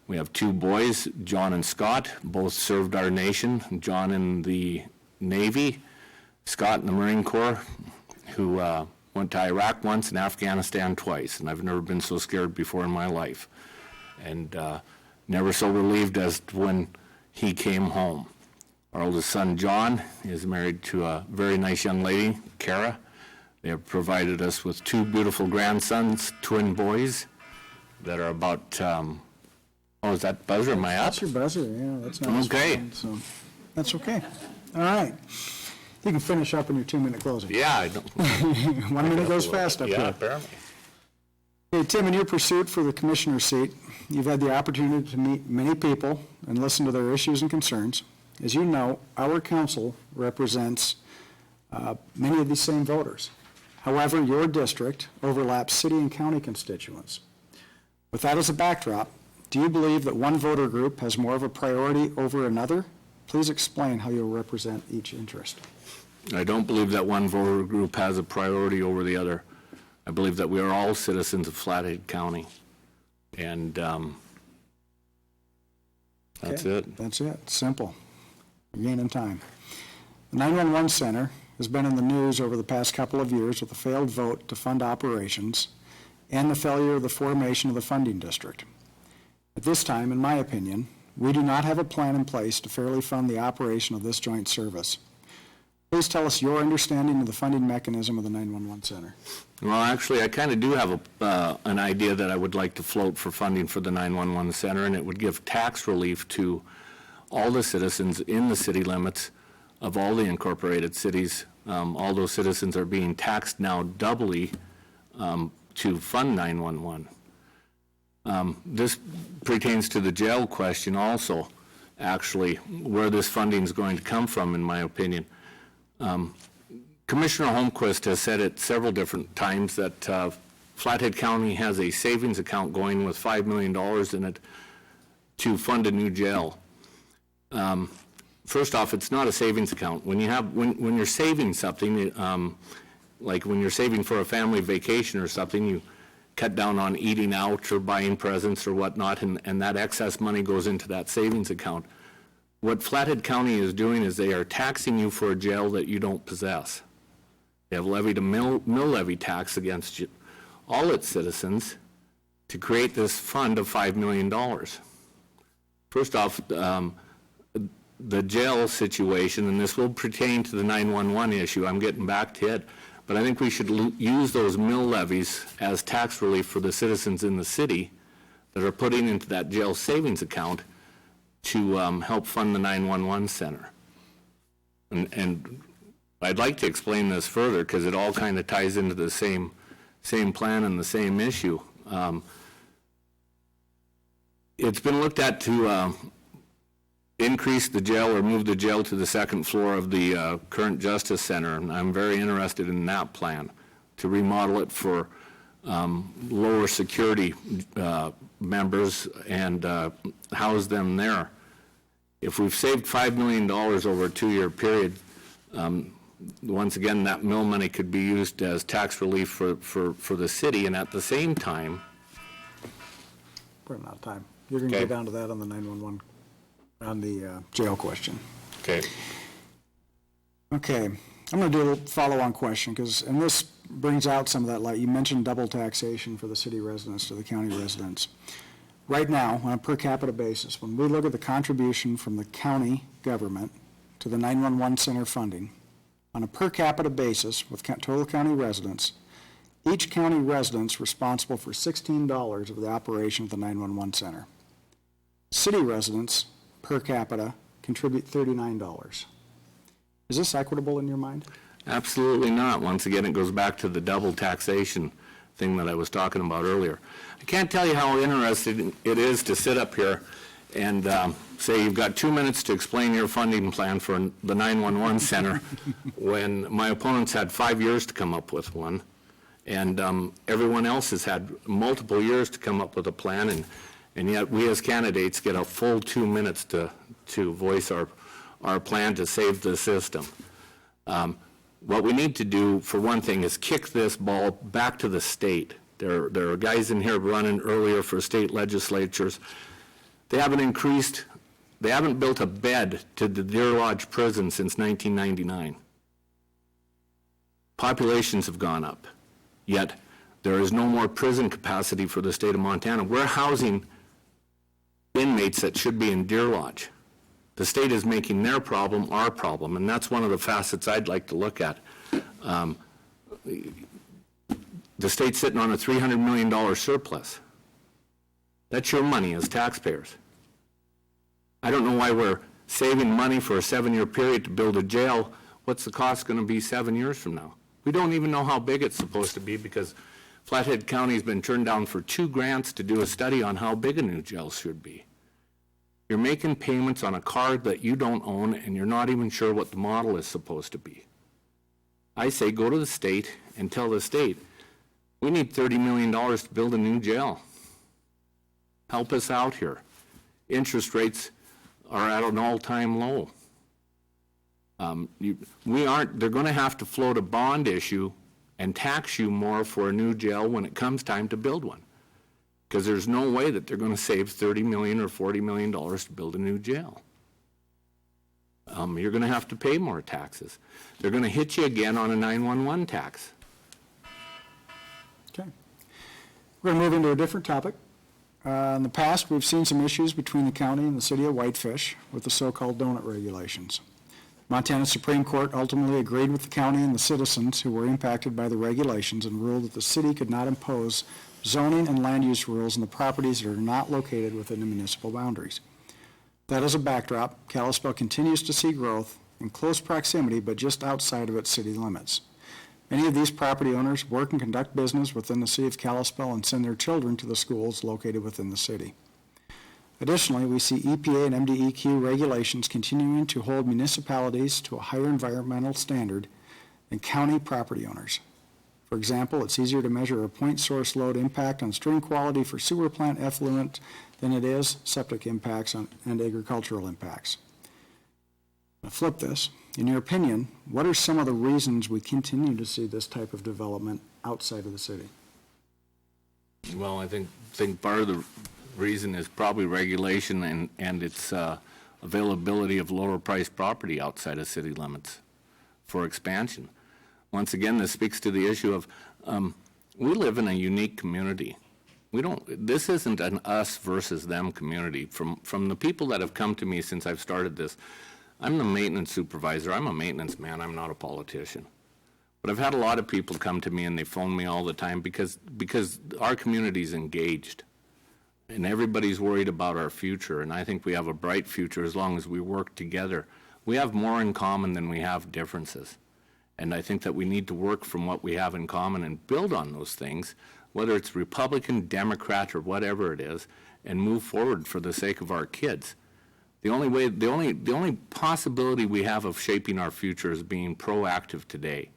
S7: We have 2 boys, John and Scott, both served our nation. John in the Navy, Scott in the Marine Corps, who went to Iraq once and Afghanistan twice, and I've never been so scared before in my life, and never so relieved as when he came home. Our oldest son, John, is married to a very nice young lady, Kara. They have provided us with 2 beautiful grandsons, twin boys, that are about, is that buzzer? Am I up?
S1: That's your buzzer, yeah, that's not
S7: Okay.
S1: so that's okay. All right. You can finish up in your 2-minute closing.
S7: Yeah, I don't.
S1: 1 minute goes fast up
S7: Yeah,
S1: here.
S7: apparently.
S1: Hey, Tim, in your pursuit for the commissioner's seat, you've had the opportunity to meet many people and listen to their issues and concerns. As you know, our council represents many of these same voters. However, your district overlaps city and county constituents. With that as a backdrop, do you believe that one voter group has more of a priority over another? Please explain how you'll represent each interest.
S7: I don't believe that one voter group has a priority over the other. I believe that we are all citizens of Flathead County. And that's
S1: Okay,
S7: it.
S1: That's it. Simple. You're gaining time. The 911 Center has been in the news over the past couple of years with a failed vote to fund operations and the failure of the formation of the funding district. At this time, in my opinion, we do not have a plan in place to fairly fund the operation of this joint service. Please tell us your understanding of the funding mechanism of the 911 Center.
S7: Well, actually, I kind of do have an idea that I would like to float for funding for the 911 Center, and it would give tax relief to all the citizens in the city limits of all the incorporated cities. All those citizens are being taxed now doubly to fund 911. This pertains to the jail question also, actually, where this funding is going to come from, in my opinion. Commissioner Holmquist has said it several different times that Flathead County has a savings account going with $5 million in it to fund a new jail. First off, it's not a savings account. When you're saving something, like when you're saving for a family vacation or something, you cut down on eating out or buying presents or whatnot, and that excess money goes into that savings account. What Flathead County is doing is they are taxing you for a jail that you don't possess. They have levied a mill levy tax against you, all its citizens, to create this fund of $5 million. First off, the jail situation, and this will pertain to the 911 issue, I'm getting back to it, but I think we should use those mill levies as tax relief for the citizens in the city that are putting into that jail savings account to help fund the 911 center. And I'd like to explain this further because it all kind of ties into the same plan and the same issue. It's been looked at to increase the jail or move the jail to the second floor of the current Justice Center, and I'm very interested in that plan, to remodel it for lower security members and house them there. If we've saved $5 million over a 2-year period, once again, that mill money could be used as tax relief for the city, and at the same time...
S1: We're out of time. You're going to go down to that on the 911, on the jail question.
S7: Okay.
S1: Okay, I'm going to do a follow-on question, and this brings out some of that light. You mentioned double taxation for the city residents to the county residents. Right now, on a per capita basis, when we look at the contribution from the county government to the 911 center funding, on a per capita basis with total county residents, each county resident's responsible for $16 of the operation of the 911 center. City residents per capita contribute $39. Is this equitable in your mind?
S7: Absolutely not. Once again, it goes back to the double taxation thing that I was talking about earlier. I can't tell you how interesting it is to sit up here and say you've got 2 minutes to explain your funding plan for the 911 center when my opponents had 5 years to come up with one, and everyone else has had multiple years to come up with a plan, and yet we as candidates get a full 2 minutes to voice our plan to save the system. What we need to do, for one thing, is kick this ball back to the state. There are guys in here running earlier for state legislatures. They haven't built a bed to the Deer Lodge prison since 1999. Populations have gone up, yet there is no more prison capacity for the state of Montana. We're housing inmates that should be in Deer Lodge. The state is making their problem our problem, and that's one of the facets I'd like to look at. The state's sitting on a $300 million surplus. That's your money as taxpayers. I don't know why we're saving money for a 7-year period to build a jail. What's the cost going to be 7 years from now? We don't even know how big it's supposed to be because Flathead County has been turned down for 2 grants to do a study on how big a new jail should be. You're making payments on a card that you don't own, and you're not even sure what the model is supposed to be. I say go to the state and tell the state, we need $30 million to build a new jail. Help us out here. Interest rates are at an all-time low. They're going to have to float a bond issue and tax you more for a new jail when it comes time to build one. Because there's no way that they're going to save $30 million or $40 million to build a new jail. You're going to have to pay more taxes. They're going to hit you again on a 911 tax.
S1: Okay. We're going to move into a different topic. In the past, we've seen some issues between the county and the city of Whitefish with the so-called donut regulations. Montana Supreme Court ultimately agreed with the county and the citizens who were impacted by the regulations and ruled that the city could not impose zoning and land use rules on the properties that are not located within the municipal boundaries. That as a backdrop, Kalispell continues to see growth in close proximity, but just outside of its city limits. Many of these property owners work and conduct business within the city of Kalispell and send their children to the schools located within the city. Additionally, we see EPA and MDEQ regulations continuing to hold municipalities to a higher environmental standard than county property owners. For example, it's easier to measure a point source load impact on stream quality for sewer plant effluent than it is septic impacts and agricultural impacts. Now flip this. In your opinion, what are some of the reasons we continue to see this type of development outside of the city?
S7: Well, I think part of the reason is probably regulation and its availability of lower-priced property outside of city limits for expansion. Once again, this speaks to the issue of we live in a unique community. This isn't an us versus them community. From the people that have come to me since I've started this, I'm the maintenance supervisor. I'm a maintenance man. I'm not a politician. But I've had a lot of people come to me and they phone me all the time because our community's engaged. And everybody's worried about our future, and I think we have a bright future as long as we work together. We have more in common than we have differences. And I think that we need to work from what we have in common and build on those things, whether it's Republican, Democrat, or whatever it is, and move forward for the sake of our kids. The only possibility we have of shaping our future is being proactive today.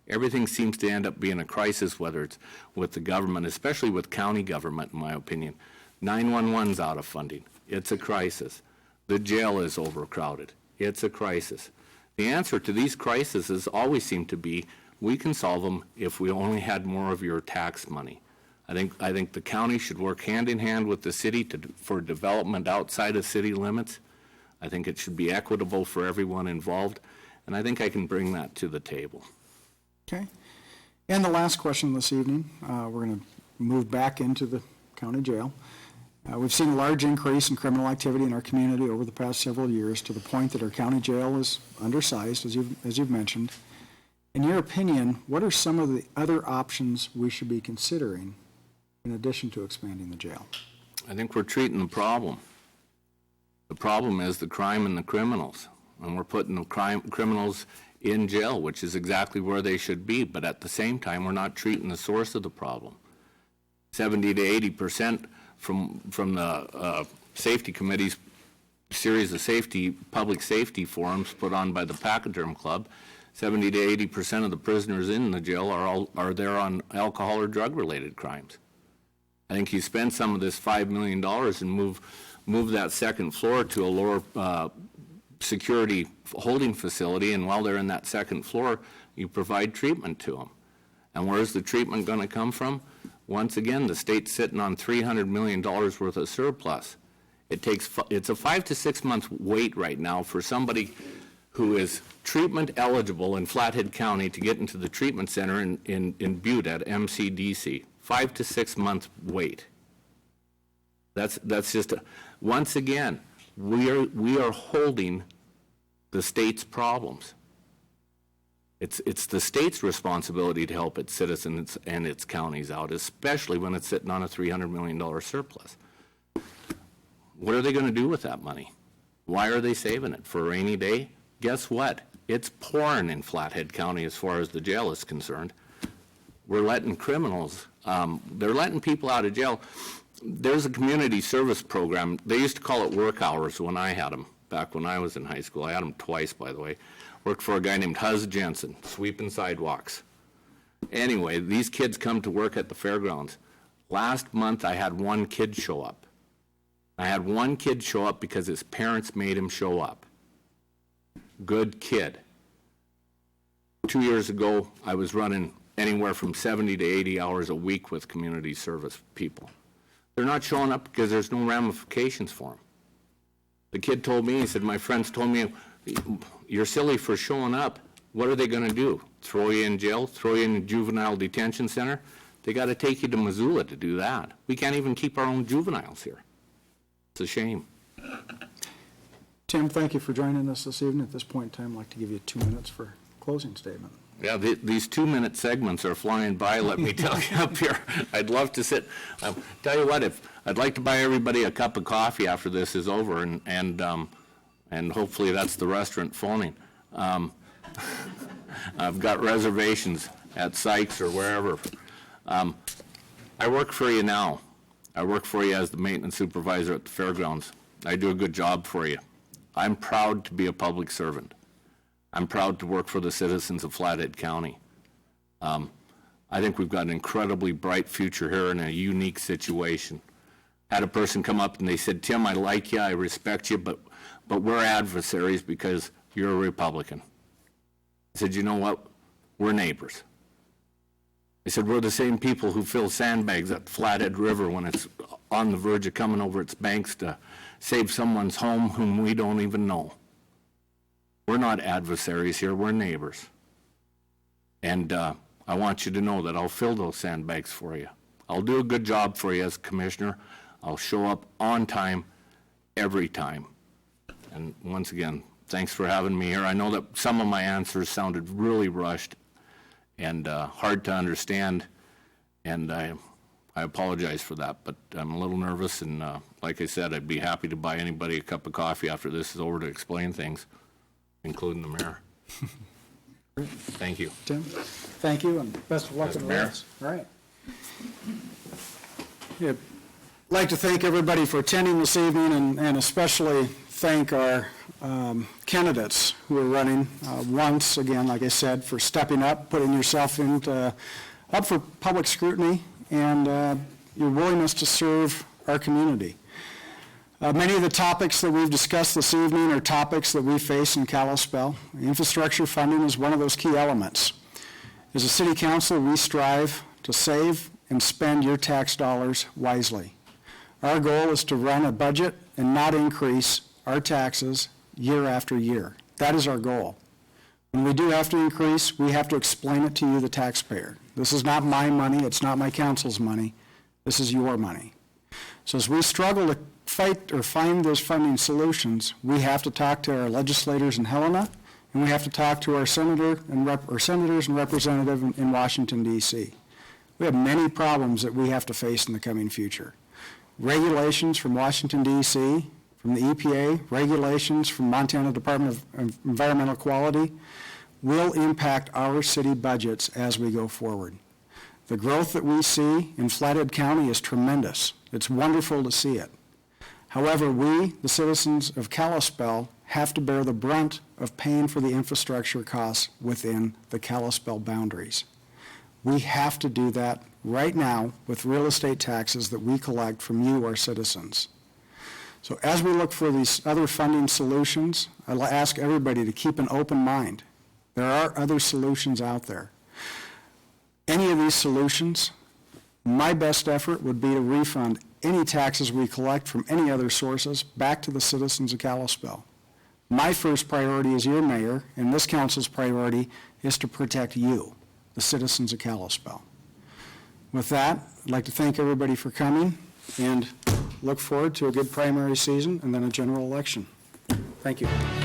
S7: Everything seems to end up being a crisis, whether it's with the government, especially with county government, in my opinion. 911's out of funding. It's a crisis. The jail is overcrowded. It's a crisis. The answer to these crises always seem to be, we can solve them if we only had more of your tax money. I think the county should work hand in hand with the city for development outside of city limits. I think it should be equitable for everyone involved, and I think I can bring that to the table.
S1: Okay. And the last question this evening, we're going to move back into the county jail. We've seen a large increase in criminal activity in our community over the past several years to the point that our county jail is undersized, as you've mentioned. In your opinion, what are some of the other options we should be considering in addition to expanding the jail?
S7: I think we're treating the problem. The problem is the crime and the criminals, and we're putting the criminals in jail, which is exactly where they should be, but at the same time, we're not treating the source of the problem. 70 to 80% from the safety committee's series of public safety forums put on by the Pachyderm Club, 70 to 80% of the prisoners in the jail are there on alcohol or drug-related crimes. I think you spend some of this $5 million and move that second floor to a lower security holding facility, and while they're in that second floor, you provide treatment to them. And where's the treatment going to come from? Once again, the state's sitting on $300 million worth of surplus. It's a 5 to 6 month wait right now for somebody who is treatment eligible in Flathead County to get into the treatment center in Butte at MCDC. 5 to 6 month wait. That's just once again, we are holding the state's problems. It's the state's responsibility to help its citizens and its counties out, especially when it's sitting on a $300 million surplus. What are they going to do with that money? Why are they saving it? For a rainy day? Guess what? It's pouring in Flathead County as far as the jail is concerned. We're letting criminals, they're letting people out of jail. There's a community service program. They used to call it work hours when I had them, back when I was in high school. I had them twice, by the way. Worked for a guy named Huz Jensen, sweeping sidewalks. Anyway, these kids come to work at the fairgrounds. Last month, I had one kid show up. I had one kid show up because his parents made him show up. Good kid. 2 years ago, I was running anywhere from 70 to 80 hours a week with community service people. They're not showing up because there's no ramifications for them. The kid told me, he said, my friends told me, you're silly for showing up. What are they going to do? Throw you in jail? Throw you in a juvenile detention center? They got to take you to Missoula to do that. We can't even keep our own juveniles here. It's a shame.
S1: Tim, thank you for joining us this evening. At this point in time, I'd like to give you 2 minutes for closing statement.
S7: Yeah, these 2-minute segments are flying by, let me tell you up here. I'd love to sit, tell you what, I'd like to buy everybody a cup of coffee after this is over, and hopefully that's the restaurant phoning. I've got reservations at Sykes or wherever. I work for you now. I work for you as the maintenance supervisor at the fairgrounds. I do a good job for you. I'm proud to be a public servant. I'm proud to work for the citizens of Flathead County. I think we've got an incredibly bright future here in a unique situation. Had a person come up and they said, Tim, I like you, I respect you, but we're adversaries because you're a Republican. I said, you know what? We're neighbors. I said, we're the same people who fill sandbags at the Flathead River when it's on the verge of coming over its banks to save someone's home whom we don't even know. We're not adversaries here, we're neighbors. And I want you to know that I'll fill those sandbags for you. I'll do a good job for you as commissioner. I'll show up on time, every time. And once again, thanks for having me here. I know that some of my answers sounded really rushed and hard to understand, and I apologize for that, but I'm a little nervous, and like I said, I'd be happy to buy anybody a cup of coffee after this is over to explain things, including the mayor. Thank you.
S1: Tim, thank you, and best of luck in the
S7: Mayor.
S1: race. All right. Yeah, I'd like to thank everybody for attending this evening, and especially thank our candidates who are running once again, like I said, for stepping up, putting yourself up for public scrutiny, and your willingness to serve our community. Many of the topics that we've discussed this evening are topics that we face in Kalispell. Infrastructure funding is one of those key elements. As a city council, we strive to save and spend your tax dollars wisely. Our goal is to run a budget and not increase our taxes year after year. That is our goal. When we do have to increase, we have to explain it to you, the taxpayer. This is not my money, it's not my council's money, this is your money. So as we struggle to fight or find those funding solutions, we have to talk to our legislators in Helena, and we have to talk to our senators and representatives in Washington, D.C. We have many problems that we have to face in the coming future. Regulations from Washington, D.C., from the EPA, regulations from Montana Department of Environmental Quality will impact our city budgets as we go forward. The growth that we see in Flathead County is tremendous. It's wonderful to see it. However, we, the citizens of Kalispell, have to bear the brunt of paying for the infrastructure costs within the Kalispell boundaries. We have to do that right now with real estate taxes that we collect from you, our citizens. So as we look for these other funding solutions, I'll ask everybody to keep an open mind. There are other solutions out there. Any of these solutions, my best effort would be to refund any taxes we collect from any other sources back to the citizens of Kalispell. My first priority as your mayor, and this council's priority, is to protect you, the citizens of Kalispell. With that, I'd like to thank everybody for coming and look forward to a good primary season and then a general election. Thank you.